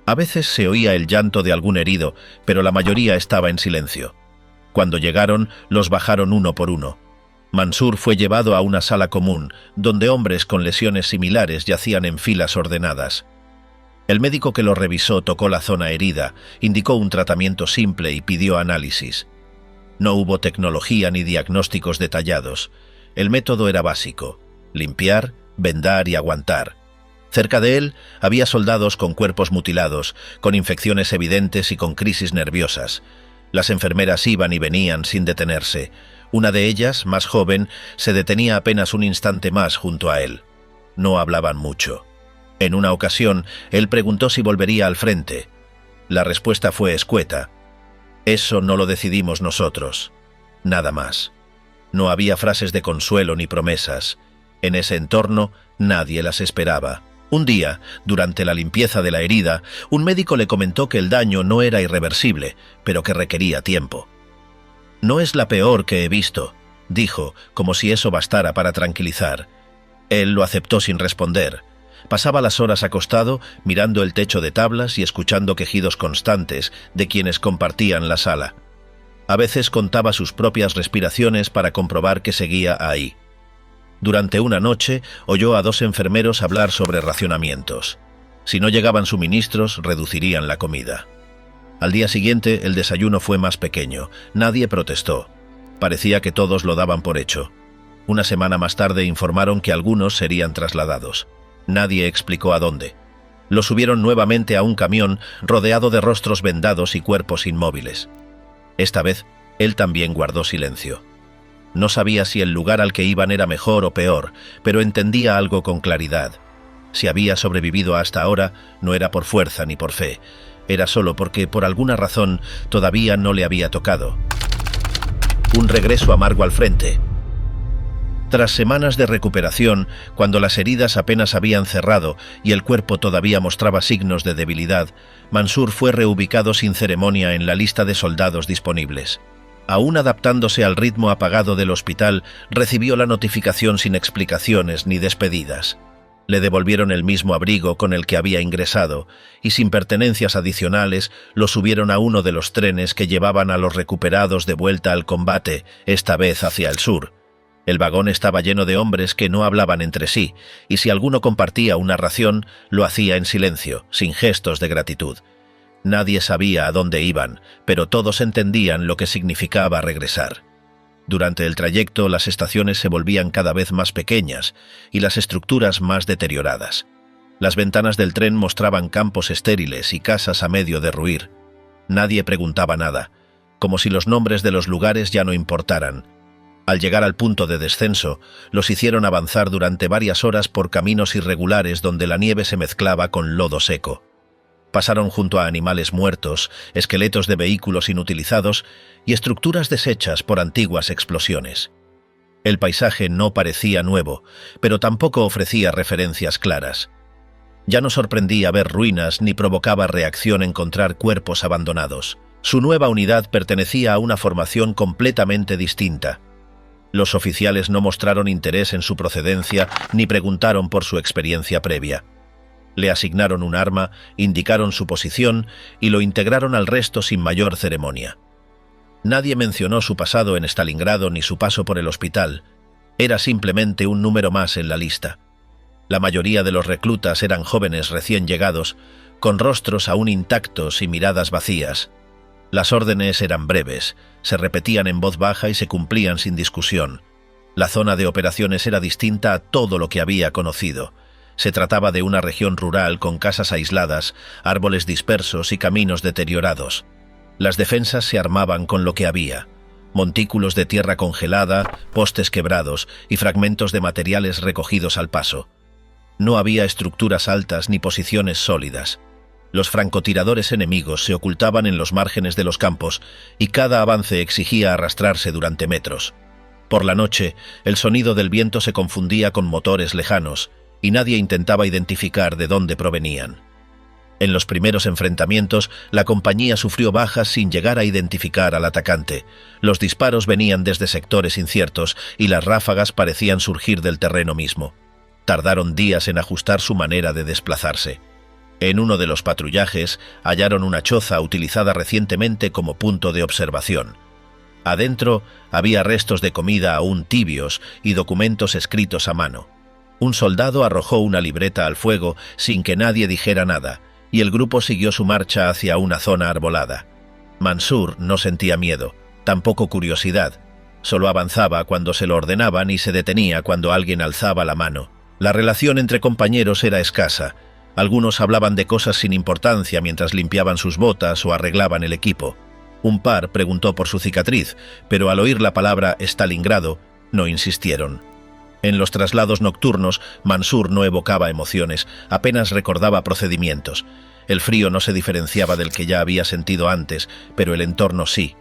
A veces se oía el llanto de algún herido, pero la mayoría estaba en silencio. Cuando llegaron, los bajaron uno por uno. Mansur fue llevado a una sala común, donde hombres con lesiones similares yacían en filas ordenadas. El médico que lo revisó tocó la zona herida, indicó un tratamiento simple y pidió análisis. No hubo tecnología ni diagnósticos detallados. El método era básico: limpiar, vendar y aguantar. Cerca de él había soldados con cuerpos mutilados, con infecciones evidentes y con crisis nerviosas. Las enfermeras iban y venían sin detenerse. Una de ellas, más joven, se detenía apenas un instante más junto a él. No hablaban mucho. En una ocasión, él preguntó si volvería al frente. La respuesta fue escueta: «Eso no lo decidimos nosotros». Nada más. No había frases de consuelo ni promesas. En ese entorno nadie las esperaba. Un día, durante la limpieza de la herida, un médico le comentó que el daño no era irreversible, pero que requería tiempo. «No es la peor que he visto», dijo, como si eso bastara para tranquilizar. Él lo aceptó sin responder. Pasaba las horas acostado, mirando el techo de tablas y escuchando quejidos constantes de quienes compartían la sala. A veces contaba sus propias respiraciones para comprobar que seguía ahí. Durante una noche oyó a 2 enfermeros hablar sobre racionamientos. Si no llegaban suministros, reducirían la comida. Al día siguiente el desayuno fue más pequeño. Nadie protestó. Parecía que todos lo daban por hecho. Una semana más tarde informaron que algunos serían trasladados. Nadie explicó a dónde. Los subieron nuevamente a un camión rodeado de rostros vendados y cuerpos inmóviles. Esta vez, él también guardó silencio. No sabía si el lugar al que iban era mejor o peor, pero entendía algo con claridad. Si había sobrevivido hasta ahora, no era por fuerza ni por fe. Era solo porque, por alguna razón, todavía no le había tocado. Un regreso amargo al frente. Tras semanas de recuperación, cuando las heridas apenas habían cerrado y el cuerpo todavía mostraba signos de debilidad, Mansur fue reubicado sin ceremonia en la lista de soldados disponibles. Aún adaptándose al ritmo apagado del hospital, recibió la notificación sin explicaciones ni despedidas. Le devolvieron el mismo abrigo con el que había ingresado y, sin pertenencias adicionales, lo subieron a uno de los trenes que llevaban a los recuperados de vuelta al combate, esta vez hacia el sur. El vagón estaba lleno de hombres que no hablaban entre sí, y si alguno compartía una ración, lo hacía en silencio, sin gestos de gratitud. Nadie sabía a dónde iban, pero todos entendían lo que significaba regresar. Durante el trayecto, las estaciones se volvían cada vez más pequeñas y las estructuras más deterioradas. Las ventanas del tren mostraban campos estériles y casas a medio derruir. Nadie preguntaba nada, como si los nombres de los lugares ya no importaran. Al llegar al punto de descenso, los hicieron avanzar durante varias horas por caminos irregulares donde la nieve se mezclaba con lodo seco. Pasaron junto a animales muertos, esqueletos de vehículos inutilizados y estructuras deshechas por antiguas explosiones. El paisaje no parecía nuevo, pero tampoco ofrecía referencias claras. Ya no sorprendía ver ruinas ni provocaba reacción encontrar cuerpos abandonados. Su nueva unidad pertenecía a una formación completamente distinta. Los oficiales no mostraron interés en su procedencia ni preguntaron por su experiencia previa. Le asignaron un arma, indicaron su posición y lo integraron al resto sin mayor ceremonia. Nadie mencionó su pasado en Stalingrado ni su paso por el hospital. Era simplemente un número más en la lista. La mayoría de los reclutas eran jóvenes recién llegados, con rostros aún intactos y miradas vacías. Las órdenes eran breves, se repetían en voz baja y se cumplían sin discusión. La zona de operaciones era distinta a todo lo que había conocido. Se trataba de una región rural con casas aisladas, árboles dispersos y caminos deteriorados. Las defensas se armaban con lo que había: montículos de tierra congelada, postes quebrados y fragmentos de materiales recogidos al paso. No había estructuras altas ni posiciones sólidas. Los francotiradores enemigos se ocultaban en los márgenes de los campos y cada avance exigía arrastrarse durante metros. Por la noche, el sonido del viento se confundía con motores lejanos y nadie intentaba identificar de dónde provenían. En los primeros enfrentamientos, la compañía sufrió bajas sin llegar a identificar al atacante. Los disparos venían desde sectores inciertos y las ráfagas parecían surgir del terreno mismo. Tardaron días en ajustar su manera de desplazarse. En uno de los patrullajes hallaron una choza utilizada recientemente como punto de observación. Adentro había restos de comida aún tibios y documentos escritos a mano. Un soldado arrojó una libreta al fuego sin que nadie dijera nada, y el grupo siguió su marcha hacia una zona arbolada. Mansur no sentía miedo, tampoco curiosidad. Solo avanzaba cuando se lo ordenaban y se detenía cuando alguien alzaba la mano. La relación entre compañeros era escasa. Algunos hablaban de cosas sin importancia mientras limpiaban sus botas o arreglaban el equipo. Un par preguntó por su cicatriz, pero al oír la palabra Stalingrado, no insistieron. En los traslados nocturnos, Mansur no evocaba emociones, apenas recordaba procedimientos. El frío no se diferenciaba del que ya había sentido antes, pero el entorno sí.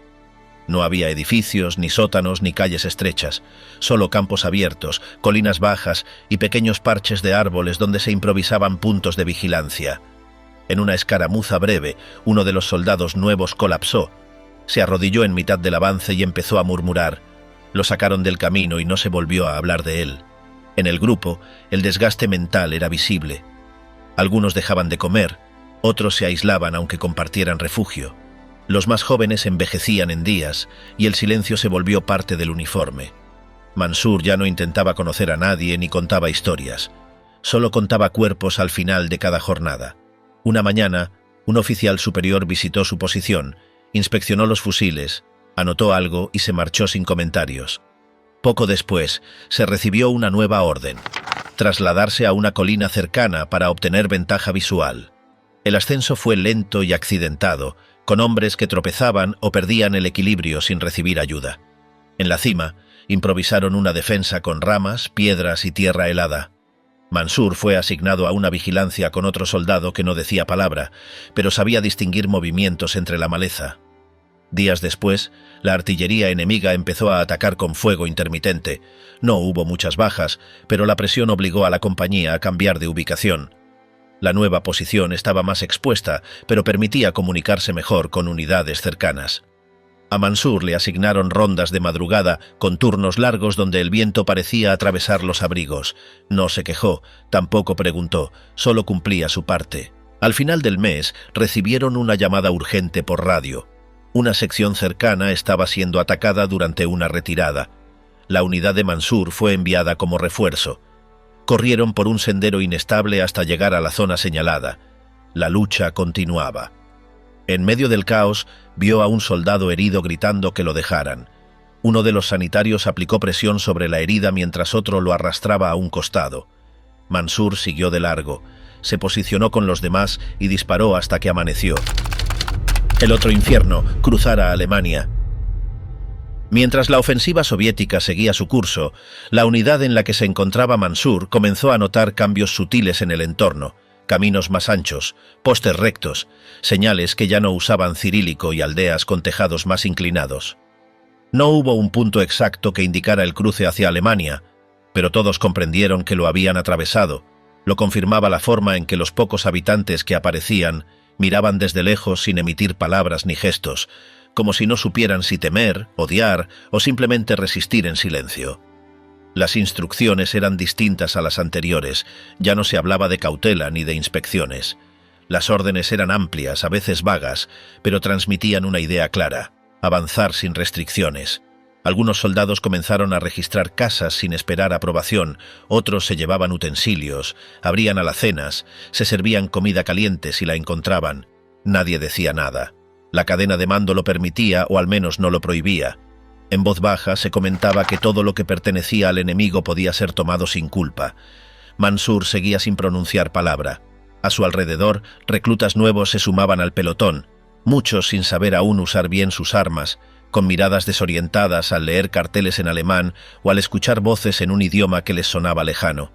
No había edificios, ni sótanos, ni calles estrechas, solo campos abiertos, colinas bajas y pequeños parches de árboles donde se improvisaban puntos de vigilancia. En una escaramuza breve, uno de los soldados nuevos colapsó. Se arrodilló en mitad del avance y empezó a murmurar. Lo sacaron del camino y no se volvió a hablar de él. En el grupo, el desgaste mental era visible. Algunos dejaban de comer, otros se aislaban aunque compartieran refugio. Los más jóvenes envejecían en días y el silencio se volvió parte del uniforme. Mansur ya no intentaba conocer a nadie ni contaba historias. Solo contaba cuerpos al final de cada jornada. Una mañana, un oficial superior visitó su posición, inspeccionó los fusiles, anotó algo y se marchó sin comentarios. Poco después, se recibió una nueva orden: trasladarse a una colina cercana para obtener ventaja visual. El ascenso fue lento y accidentado, con hombres que tropezaban o perdían el equilibrio sin recibir ayuda. En la cima, improvisaron una defensa con ramas, piedras y tierra helada. Mansur fue asignado a una vigilancia con otro soldado que no decía palabra, pero sabía distinguir movimientos entre la maleza. Días después, la artillería enemiga empezó a atacar con fuego intermitente. No hubo muchas bajas, pero la presión obligó a la compañía a cambiar de ubicación. La nueva posición estaba más expuesta, pero permitía comunicarse mejor con unidades cercanas. A Mansur le asignaron rondas de madrugada con turnos largos donde el viento parecía atravesar los abrigos. No se quejó, tampoco preguntó, solo cumplía su parte. Al final del mes, recibieron una llamada urgente por radio. Una sección cercana estaba siendo atacada durante una retirada. La unidad de Mansur fue enviada como refuerzo. Corrieron por un sendero inestable hasta llegar a la zona señalada. La lucha continuaba. En medio del caos, vio a un soldado herido gritando que lo dejaran. Uno de los sanitarios aplicó presión sobre la herida mientras otro lo arrastraba a un costado. Mansur siguió de largo, se posicionó con los demás y disparó hasta que amaneció. El otro infierno cruzara Alemania. Mientras la ofensiva soviética seguía su curso, la unidad en la que se encontraba Mansur comenzó a notar cambios sutiles en el entorno: caminos más anchos, postes rectos, señales que ya no usaban cirílico y aldeas con tejados más inclinados. No hubo un punto exacto que indicara el cruce hacia Alemania, pero todos comprendieron que lo habían atravesado. Lo confirmaba la forma en que los pocos habitantes que aparecían miraban desde lejos sin emitir palabras ni gestos, como si no supieran si temer, odiar o simplemente resistir en silencio. Las instrucciones eran distintas a las anteriores, ya no se hablaba de cautela ni de inspecciones. Las órdenes eran amplias, a veces vagas, pero transmitían una idea clara: avanzar sin restricciones. Algunos soldados comenzaron a registrar casas sin esperar aprobación, otros se llevaban utensilios, abrían alacenas, se servían comida caliente si la encontraban. Nadie decía nada. La cadena de mando lo permitía, o al menos no lo prohibía. En voz baja se comentaba que todo lo que pertenecía al enemigo podía ser tomado sin culpa. Mansur seguía sin pronunciar palabra. A su alrededor, reclutas nuevos se sumaban al pelotón, muchos sin saber aún usar bien sus armas, con miradas desorientadas al leer carteles en alemán o al escuchar voces en un idioma que les sonaba lejano.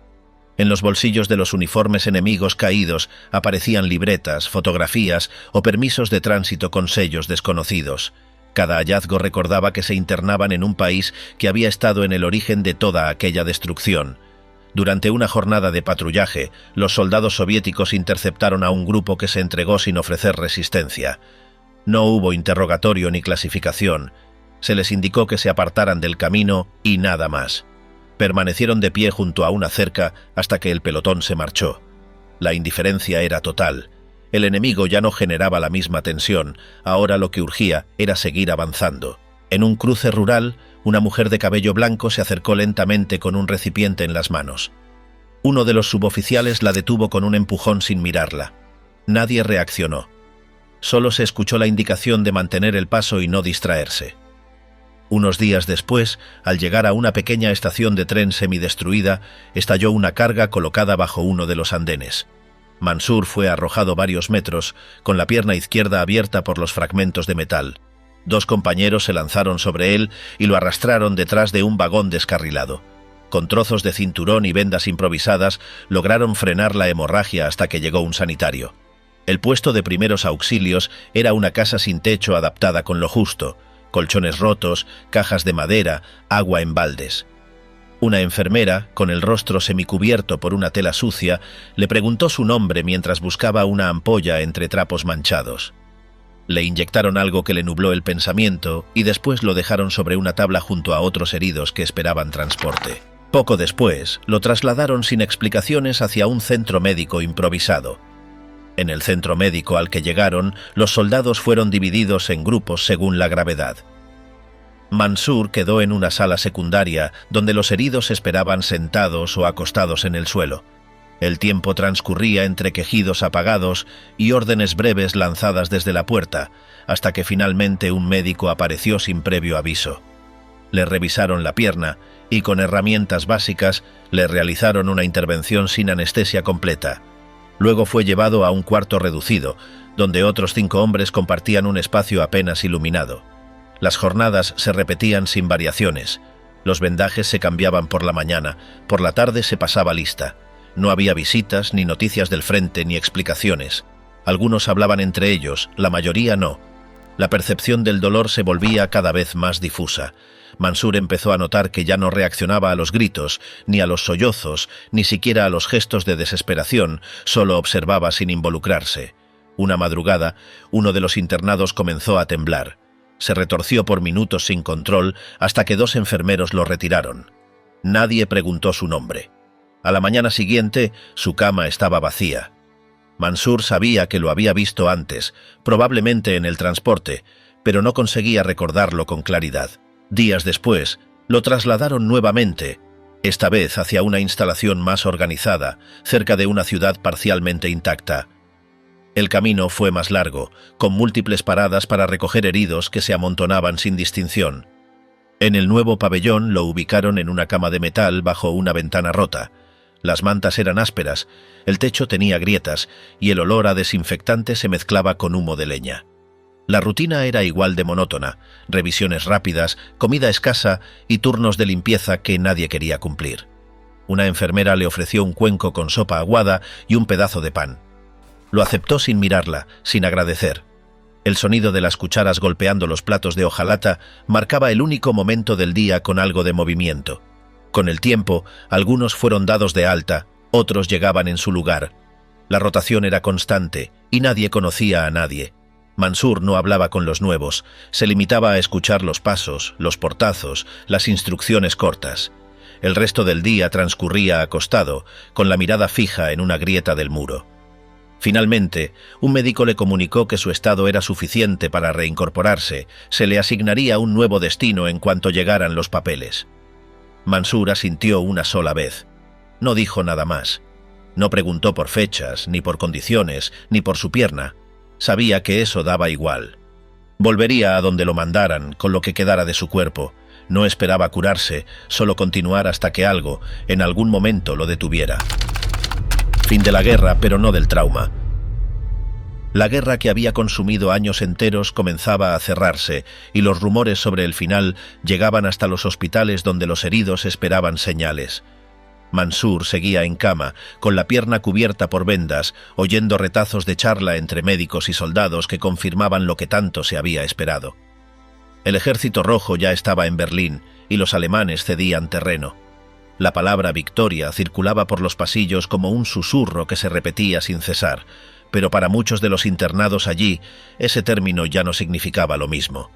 En los bolsillos de los uniformes enemigos caídos aparecían libretas, fotografías o permisos de tránsito con sellos desconocidos. Cada hallazgo recordaba que se internaban en un país que había estado en el origen de toda aquella destrucción. Durante una jornada de patrullaje, los soldados soviéticos interceptaron a un grupo que se entregó sin ofrecer resistencia. No hubo interrogatorio ni clasificación. Se les indicó que se apartaran del camino y nada más. Permanecieron de pie junto a una cerca hasta que el pelotón se marchó. La indiferencia era total. El enemigo ya no generaba la misma tensión. Ahora lo que urgía era seguir avanzando. En un cruce rural, una mujer de cabello blanco se acercó lentamente con un recipiente en las manos. Uno de los suboficiales la detuvo con un empujón sin mirarla. Nadie reaccionó. Solo se escuchó la indicación de mantener el paso y no distraerse. Unos días después, al llegar a una pequeña estación de tren semidestruida, estalló una carga colocada bajo uno de los andenes. Mansur fue arrojado varios metros, con la pierna izquierda abierta por los fragmentos de metal. 2 compañeros se lanzaron sobre él y lo arrastraron detrás de un vagón descarrilado. Con trozos de cinturón y vendas improvisadas, lograron frenar la hemorragia hasta que llegó un sanitario. El puesto de primeros auxilios era una casa sin techo adaptada con lo justo, colchones rotos, cajas de madera, agua en baldes. Una enfermera, con el rostro semicubierto por una tela sucia, le preguntó su nombre mientras buscaba una ampolla entre trapos manchados. Le inyectaron algo que le nubló el pensamiento y después lo dejaron sobre una tabla junto a otros heridos que esperaban transporte. Poco después, lo trasladaron sin explicaciones hacia un centro médico improvisado. En el centro médico al que llegaron, los soldados fueron divididos en grupos según la gravedad. Mansur quedó en una sala secundaria donde los heridos esperaban sentados o acostados en el suelo. El tiempo transcurría entre quejidos apagados y órdenes breves lanzadas desde la puerta, hasta que finalmente un médico apareció sin previo aviso. Le revisaron la pierna y con herramientas básicas le realizaron una intervención sin anestesia completa. Luego fue llevado a un cuarto reducido, donde otros 5 hombres compartían un espacio apenas iluminado. Las jornadas se repetían sin variaciones. Los vendajes se cambiaban por la mañana, por la tarde se pasaba lista. No había visitas, ni noticias del frente, ni explicaciones. Algunos hablaban entre ellos, la mayoría no. La percepción del dolor se volvía cada vez más difusa. Mansur empezó a notar que ya no reaccionaba a los gritos, ni a los sollozos, ni siquiera a los gestos de desesperación, solo observaba sin involucrarse. Una madrugada, uno de los internados comenzó a temblar. Se retorció por minutos sin control hasta que 2 enfermeros lo retiraron. Nadie preguntó su nombre. A la mañana siguiente, su cama estaba vacía. Mansur sabía que lo había visto antes, probablemente en el transporte, pero no conseguía recordarlo con claridad. Días después, lo trasladaron nuevamente, esta vez hacia una instalación más organizada, cerca de una ciudad parcialmente intacta. El camino fue más largo, con múltiples paradas para recoger heridos que se amontonaban sin distinción. En el nuevo pabellón lo ubicaron en una cama de metal bajo una ventana rota. Las mantas eran ásperas, el techo tenía grietas y el olor a desinfectante se mezclaba con humo de leña. La rutina era igual de monótona, revisiones rápidas, comida escasa y turnos de limpieza que nadie quería cumplir. Una enfermera le ofreció un cuenco con sopa aguada y un pedazo de pan. Lo aceptó sin mirarla, sin agradecer. El sonido de las cucharas golpeando los platos de hojalata marcaba el único momento del día con algo de movimiento. Con el tiempo, algunos fueron dados de alta, otros llegaban en su lugar. La rotación era constante y nadie conocía a nadie. Mansur no hablaba con los nuevos, se limitaba a escuchar los pasos, los portazos, las instrucciones cortas. El resto del día transcurría acostado, con la mirada fija en una grieta del muro. Finalmente, un médico le comunicó que su estado era suficiente para reincorporarse, se le asignaría un nuevo destino en cuanto llegaran los papeles. Mansur asintió una sola vez. No dijo nada más. No preguntó por fechas, ni por condiciones, ni por su pierna. Sabía que eso daba igual. Volvería a donde lo mandaran, con lo que quedara de su cuerpo. No esperaba curarse, solo continuar hasta que algo, en algún momento, lo detuviera. Fin de la guerra, pero no del trauma. La guerra que había consumido años enteros comenzaba a cerrarse y los rumores sobre el final llegaban hasta los hospitales donde los heridos esperaban señales. Mansur seguía en cama, con la pierna cubierta por vendas, oyendo retazos de charla entre médicos y soldados que confirmaban lo que tanto se había esperado. El ejército rojo ya estaba en Berlín y los alemanes cedían terreno. La palabra victoria circulaba por los pasillos como un susurro que se repetía sin cesar, pero para muchos de los internados allí, ese término ya no significaba lo mismo.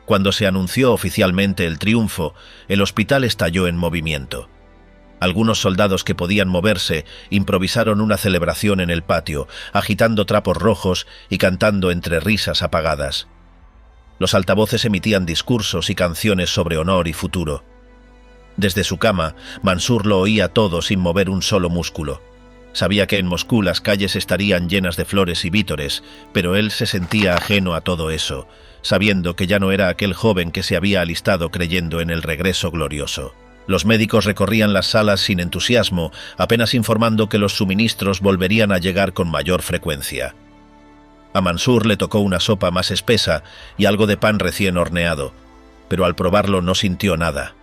Cuando se anunció oficialmente el triunfo, el hospital estalló en movimiento. Algunos soldados que podían moverse improvisaron una celebración en el patio, agitando trapos rojos y cantando entre risas apagadas. Los altavoces emitían discursos y canciones sobre honor y futuro. Desde su cama, Mansur lo oía todo sin mover un solo músculo. Sabía que en Moscú las calles estarían llenas de flores y vítores, pero él se sentía ajeno a todo eso, sabiendo que ya no era aquel joven que se había alistado creyendo en el regreso glorioso. Los médicos recorrían las salas sin entusiasmo, apenas informando que los suministros volverían a llegar con mayor frecuencia. A Mansur le tocó una sopa más espesa y algo de pan recién horneado, pero al probarlo no sintió nada.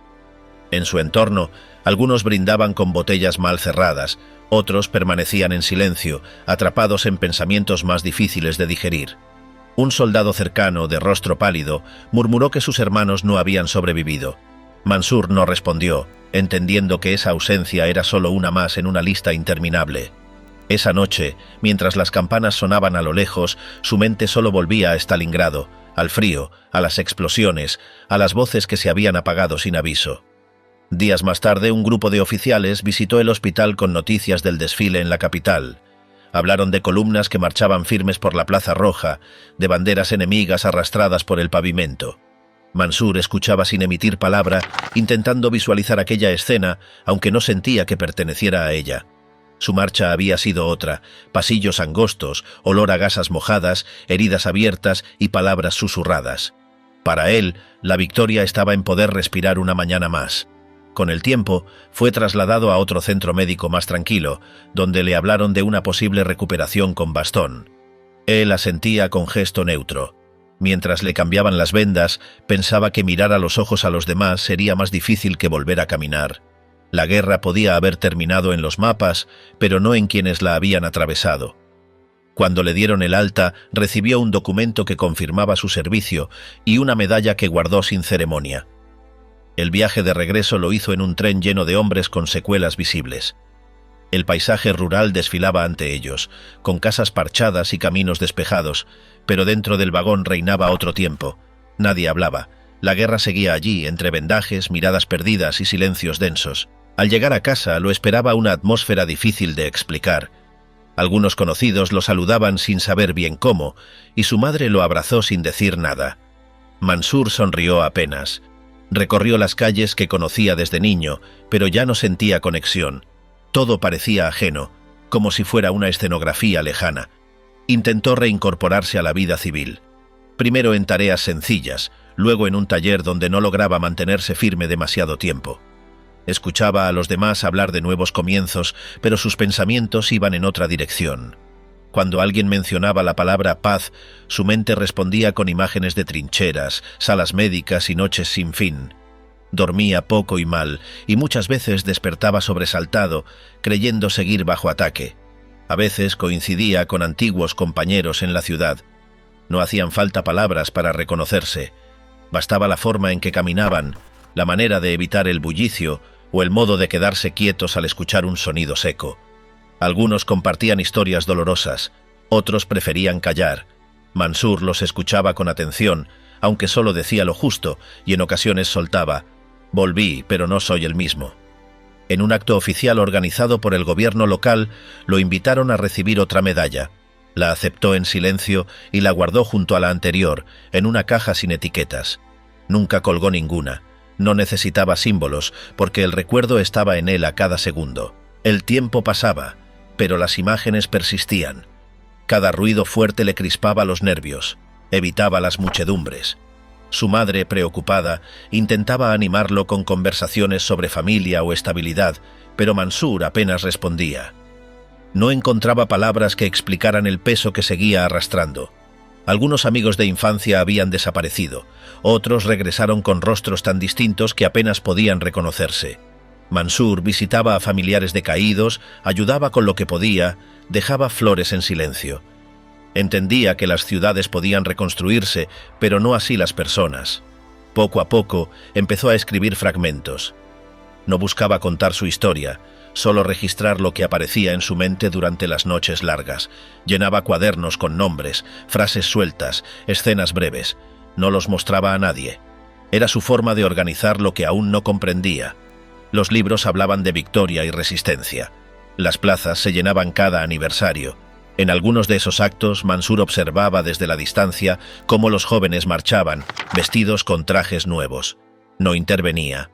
En su entorno, algunos brindaban con botellas mal cerradas, otros permanecían en silencio, atrapados en pensamientos más difíciles de digerir. Un soldado cercano, de rostro pálido, murmuró que sus hermanos no habían sobrevivido. Mansur no respondió, entendiendo que esa ausencia era solo una más en una lista interminable. Esa noche, mientras las campanas sonaban a lo lejos, su mente solo volvía a Stalingrado, al frío, a las explosiones, a las voces que se habían apagado sin aviso. Días más tarde, un grupo de oficiales visitó el hospital con noticias del desfile en la capital. Hablaron de columnas que marchaban firmes por la Plaza Roja, de banderas enemigas arrastradas por el pavimento. Mansur escuchaba sin emitir palabra, intentando visualizar aquella escena, aunque no sentía que perteneciera a ella. Su marcha había sido otra: pasillos angostos, olor a gasas mojadas, heridas abiertas y palabras susurradas. Para él, la victoria estaba en poder respirar una mañana más. Con el tiempo, fue trasladado a otro centro médico más tranquilo, donde le hablaron de una posible recuperación con bastón. Él asentía con gesto neutro. Mientras le cambiaban las vendas, pensaba que mirar a los ojos a los demás sería más difícil que volver a caminar. La guerra podía haber terminado en los mapas, pero no en quienes la habían atravesado. Cuando le dieron el alta, recibió un documento que confirmaba su servicio y una medalla que guardó sin ceremonia. El viaje de regreso lo hizo en un tren lleno de hombres con secuelas visibles. El paisaje rural desfilaba ante ellos, con casas parchadas y caminos despejados, pero dentro del vagón reinaba otro tiempo. Nadie hablaba. La guerra seguía allí, entre vendajes, miradas perdidas y silencios densos. Al llegar a casa lo esperaba una atmósfera difícil de explicar. Algunos conocidos lo saludaban sin saber bien cómo, y su madre lo abrazó sin decir nada. Mansur sonrió apenas. Recorrió las calles que conocía desde niño, pero ya no sentía conexión. Todo parecía ajeno, como si fuera una escenografía lejana. Intentó reincorporarse a la vida civil. Primero en tareas sencillas, luego en un taller donde no lograba mantenerse firme demasiado tiempo. Escuchaba a los demás hablar de nuevos comienzos, pero sus pensamientos iban en otra dirección. Cuando alguien mencionaba la palabra paz, su mente respondía con imágenes de trincheras, salas médicas y noches sin fin. Dormía poco y mal, y muchas veces despertaba sobresaltado, creyendo seguir bajo ataque. A veces coincidía con antiguos compañeros en la ciudad. No hacían falta palabras para reconocerse. Bastaba la forma en que caminaban, la manera de evitar el bullicio o el modo de quedarse quietos al escuchar un sonido seco. Algunos compartían historias dolorosas, otros preferían callar. Mansur los escuchaba con atención, aunque solo decía lo justo y en ocasiones soltaba: «Volví, pero no soy el mismo». En un acto oficial organizado por el gobierno local, lo invitaron a recibir otra medalla. La aceptó en silencio y la guardó junto a la anterior, en una caja sin etiquetas. Nunca colgó ninguna. No necesitaba símbolos, porque el recuerdo estaba en él a cada segundo. El tiempo pasaba, pero las imágenes persistían. Cada ruido fuerte le crispaba los nervios, evitaba las muchedumbres. Su madre, preocupada, intentaba animarlo con conversaciones sobre familia o estabilidad, pero Mansur apenas respondía. No encontraba palabras que explicaran el peso que seguía arrastrando. Algunos amigos de infancia habían desaparecido, otros regresaron con rostros tan distintos que apenas podían reconocerse. Mansur visitaba a familiares decaídos, ayudaba con lo que podía, dejaba flores en silencio. Entendía que las ciudades podían reconstruirse, pero no así las personas. Poco a poco empezó a escribir fragmentos. No buscaba contar su historia, solo registrar lo que aparecía en su mente durante las noches largas. Llenaba cuadernos con nombres, frases sueltas, escenas breves. No los mostraba a nadie. Era su forma de organizar lo que aún no comprendía. Los libros hablaban de victoria y resistencia. Las plazas se llenaban cada aniversario. En algunos de esos actos, Mansur observaba desde la distancia cómo los jóvenes marchaban, vestidos con trajes nuevos. No intervenía.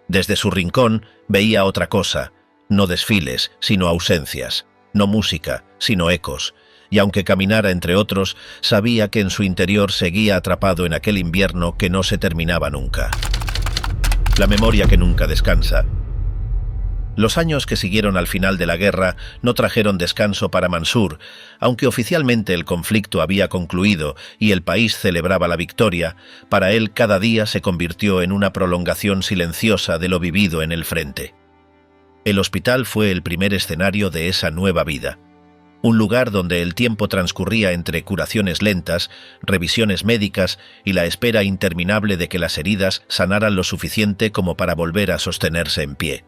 Desde su rincón veía otra cosa, no desfiles, sino ausencias. No música, sino ecos, y aunque caminara entre otros, sabía que en su interior seguía atrapado en aquel invierno que no se terminaba nunca. La memoria que nunca descansa. Los años que siguieron al final de la guerra no trajeron descanso para Mansur. Aunque oficialmente el conflicto había concluido y el país celebraba la victoria, para él cada día se convirtió en una prolongación silenciosa de lo vivido en el frente. El hospital fue el primer escenario de esa nueva vida. Un lugar donde el tiempo transcurría entre curaciones lentas, revisiones médicas y la espera interminable de que las heridas sanaran lo suficiente como para volver a sostenerse en pie.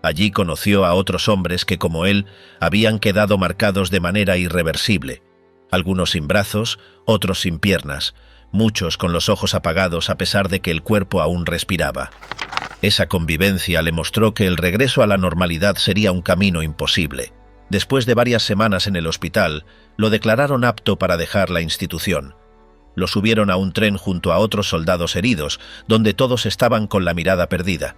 Allí conoció a otros hombres que, como él, habían quedado marcados de manera irreversible, algunos sin brazos, otros sin piernas, muchos con los ojos apagados a pesar de que el cuerpo aún respiraba. Esa convivencia le mostró que el regreso a la normalidad sería un camino imposible. Después de varias semanas en el hospital, lo declararon apto para dejar la institución. Lo subieron a un tren junto a otros soldados heridos, donde todos estaban con la mirada perdida.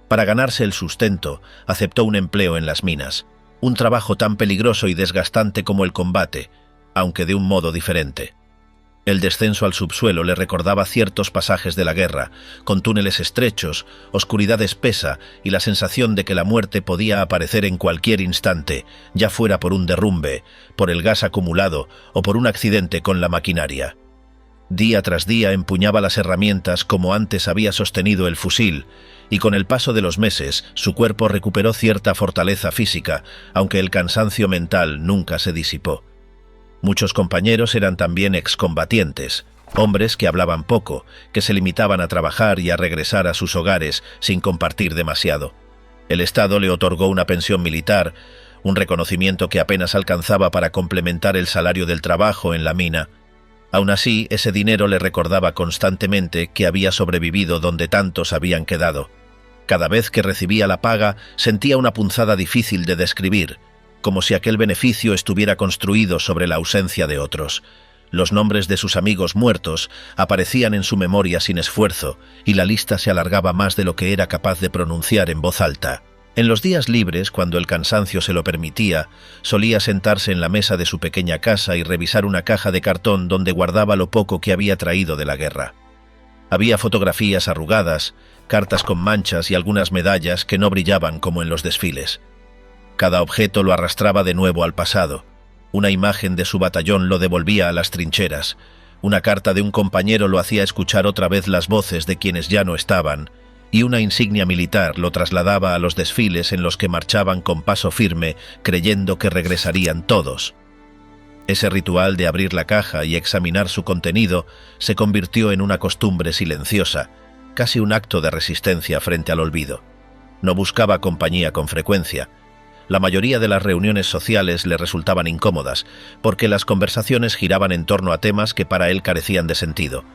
Para ganarse el sustento, aceptó un empleo en las minas, un trabajo tan peligroso y desgastante como el combate, aunque de un modo diferente. El descenso al subsuelo le recordaba ciertos pasajes de la guerra, con túneles estrechos, oscuridad espesa y la sensación de que la muerte podía aparecer en cualquier instante, ya fuera por un derrumbe, por el gas acumulado o por un accidente con la maquinaria. Día tras día empuñaba las herramientas como antes había sostenido el fusil, y con el paso de los meses su cuerpo recuperó cierta fortaleza física, aunque el cansancio mental nunca se disipó. Muchos compañeros eran también excombatientes, hombres que hablaban poco, que se limitaban a trabajar y a regresar a sus hogares sin compartir demasiado. El Estado le otorgó una pensión militar, un reconocimiento que apenas alcanzaba para complementar el salario del trabajo en la mina. Aún así, ese dinero le recordaba constantemente que había sobrevivido donde tantos habían quedado. Cada vez que recibía la paga, sentía una punzada difícil de describir, como si aquel beneficio estuviera construido sobre la ausencia de otros. Los nombres de sus amigos muertos aparecían en su memoria sin esfuerzo, y la lista se alargaba más de lo que era capaz de pronunciar en voz alta. En los días libres, cuando el cansancio se lo permitía, solía sentarse en la mesa de su pequeña casa y revisar una caja de cartón donde guardaba lo poco que había traído de la guerra. Había fotografías arrugadas, cartas con manchas y algunas medallas que no brillaban como en los desfiles. Cada objeto lo arrastraba de nuevo al pasado. Una imagen de su batallón lo devolvía a las trincheras. Una carta de un compañero lo hacía escuchar otra vez las voces de quienes ya no estaban, y una insignia militar lo trasladaba a los desfiles en los que marchaban con paso firme, creyendo que regresarían todos. Ese ritual de abrir la caja y examinar su contenido se convirtió en una costumbre silenciosa, casi un acto de resistencia frente al olvido. No buscaba compañía con frecuencia. La mayoría de las reuniones sociales le resultaban incómodas, porque las conversaciones giraban en torno a temas que para él carecían de sentido.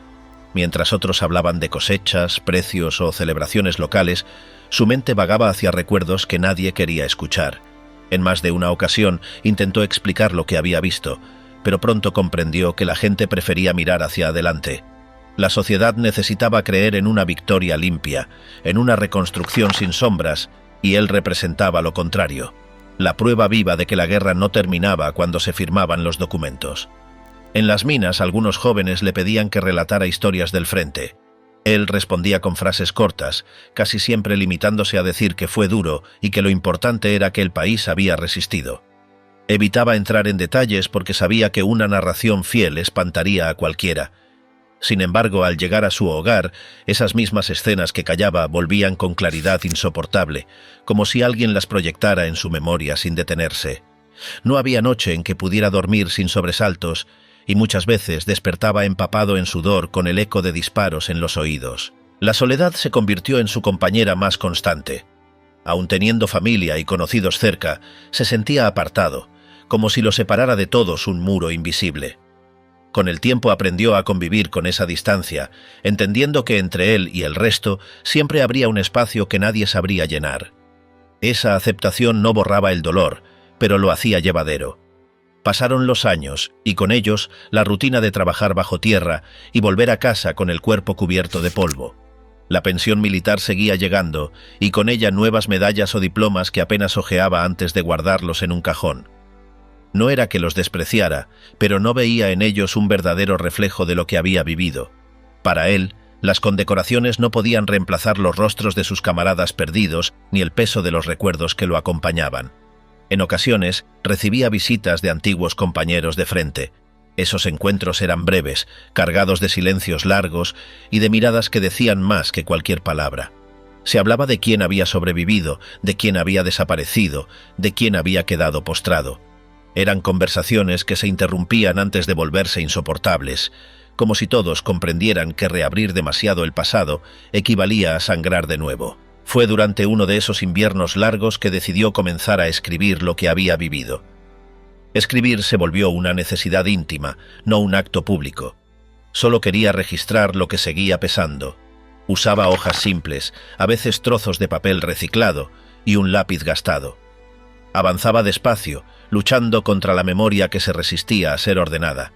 Mientras otros hablaban de cosechas, precios o celebraciones locales, su mente vagaba hacia recuerdos que nadie quería escuchar. En más de una ocasión intentó explicar lo que había visto, pero pronto comprendió que la gente prefería mirar hacia adelante. La sociedad necesitaba creer en una victoria limpia, en una reconstrucción sin sombras, y él representaba lo contrario, la prueba viva de que la guerra no terminaba cuando se firmaban los documentos. En las minas, algunos jóvenes le pedían que relatara historias del frente. Él respondía con frases cortas, casi siempre limitándose a decir que fue duro y que lo importante era que el país había resistido. Evitaba entrar en detalles porque sabía que una narración fiel espantaría a cualquiera. Sin embargo, al llegar a su hogar, esas mismas escenas que callaba volvían con claridad insoportable, como si alguien las proyectara en su memoria sin detenerse. No había noche en que pudiera dormir sin sobresaltos, y muchas veces despertaba empapado en sudor con el eco de disparos en los oídos. La soledad se convirtió en su compañera más constante. Aun teniendo familia y conocidos cerca, se sentía apartado, como si lo separara de todos un muro invisible. Con el tiempo aprendió a convivir con esa distancia, entendiendo que entre él y el resto siempre habría un espacio que nadie sabría llenar. Esa aceptación no borraba el dolor, pero lo hacía llevadero. Pasaron los años, y con ellos la rutina de trabajar bajo tierra y volver a casa con el cuerpo cubierto de polvo. La pensión militar seguía llegando, y con ella nuevas medallas o diplomas que apenas hojeaba antes de guardarlos en un cajón. No era que los despreciara, pero no veía en ellos un verdadero reflejo de lo que había vivido. Para él, las condecoraciones no podían reemplazar los rostros de sus camaradas perdidos ni el peso de los recuerdos que lo acompañaban. En ocasiones, recibía visitas de antiguos compañeros de frente. Esos encuentros eran breves, cargados de silencios largos y de miradas que decían más que cualquier palabra. Se hablaba de quién había sobrevivido, de quién había desaparecido, de quién había quedado postrado. Eran conversaciones que se interrumpían antes de volverse insoportables, como si todos comprendieran que reabrir demasiado el pasado equivalía a sangrar de nuevo. Fue durante uno de esos inviernos largos que decidió comenzar a escribir lo que había vivido. Escribir se volvió una necesidad íntima, no un acto público. Solo quería registrar lo que seguía pesando. Usaba hojas simples, a veces trozos de papel reciclado y un lápiz gastado. Avanzaba despacio, luchando contra la memoria que se resistía a ser ordenada.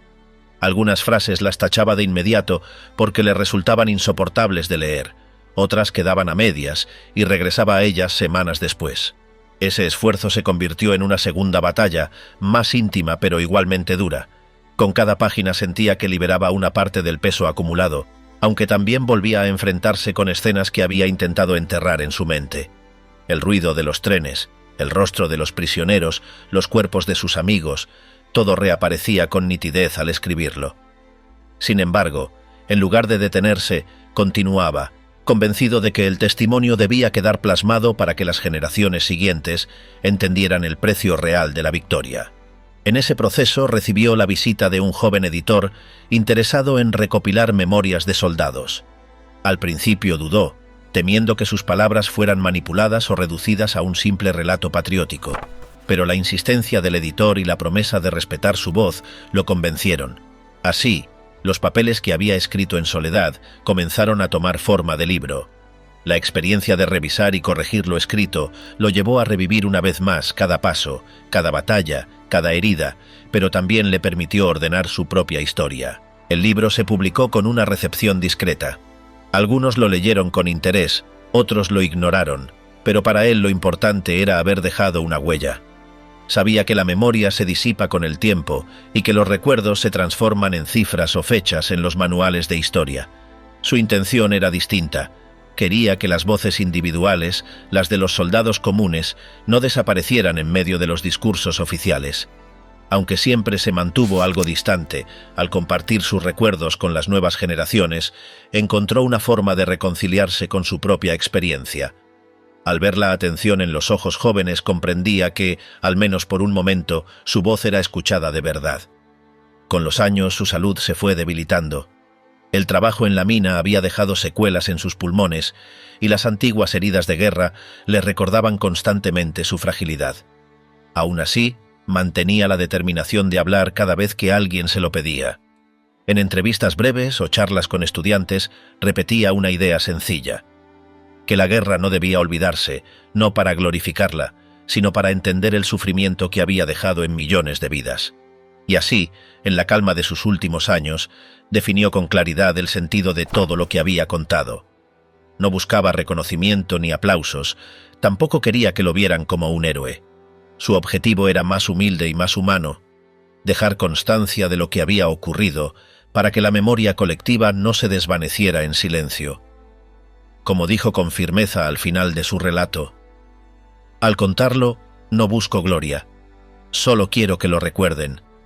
Algunas frases las tachaba de inmediato porque le resultaban insoportables de leer, otras quedaban a medias y regresaba a ellas semanas después. Ese esfuerzo se convirtió en una segunda batalla, más íntima pero igualmente dura. Con cada página sentía que liberaba una parte del peso acumulado, aunque también volvía a enfrentarse con escenas que había intentado enterrar en su mente. El ruido de los trenes, el rostro de los prisioneros, los cuerpos de sus amigos, todo reaparecía con nitidez al escribirlo. Sin embargo, en lugar de detenerse, continuaba, convencido de que el testimonio debía quedar plasmado para que las generaciones siguientes entendieran el precio real de la victoria. En ese proceso recibió la visita de un joven editor interesado en recopilar memorias de soldados. Al principio dudó, temiendo que sus palabras fueran manipuladas o reducidas a un simple relato patriótico, pero la insistencia del editor y la promesa de respetar su voz lo convencieron. Así, los papeles que había escrito en soledad comenzaron a tomar forma de libro. La experiencia de revisar y corregir lo escrito lo llevó a revivir una vez más cada paso, cada batalla, cada herida, pero también le permitió ordenar su propia historia. El libro se publicó con una recepción discreta. Algunos lo leyeron con interés, otros lo ignoraron, pero para él lo importante era haber dejado una huella. Sabía que la memoria se disipa con el tiempo y que los recuerdos se transforman en cifras o fechas en los manuales de historia. Su intención era distinta. Quería que las voces individuales, las de los soldados comunes, no desaparecieran en medio de los discursos oficiales. Aunque siempre se mantuvo algo distante, al compartir sus recuerdos con las nuevas generaciones, encontró una forma de reconciliarse con su propia experiencia. Al ver la atención en los ojos jóvenes comprendía que, al menos por un momento, su voz era escuchada de verdad. Con los años su salud se fue debilitando. El trabajo en la mina había dejado secuelas en sus pulmones y las antiguas heridas de guerra le recordaban constantemente su fragilidad. Aún así, mantenía la determinación de hablar cada vez que alguien se lo pedía. En entrevistas breves o charlas con estudiantes repetía una idea sencilla: que la guerra no debía olvidarse, no para glorificarla, sino para entender el sufrimiento que había dejado en millones de vidas. Y así, en la calma de sus últimos años, definió con claridad el sentido de todo lo que había contado. No buscaba reconocimiento ni aplausos, tampoco quería que lo vieran como un héroe. Su objetivo era más humilde y más humano: dejar constancia de lo que había ocurrido para que la memoria colectiva no se desvaneciera en silencio. Como dijo con firmeza al final de su relato: al contarlo, no busco gloria, solo quiero que lo recuerden,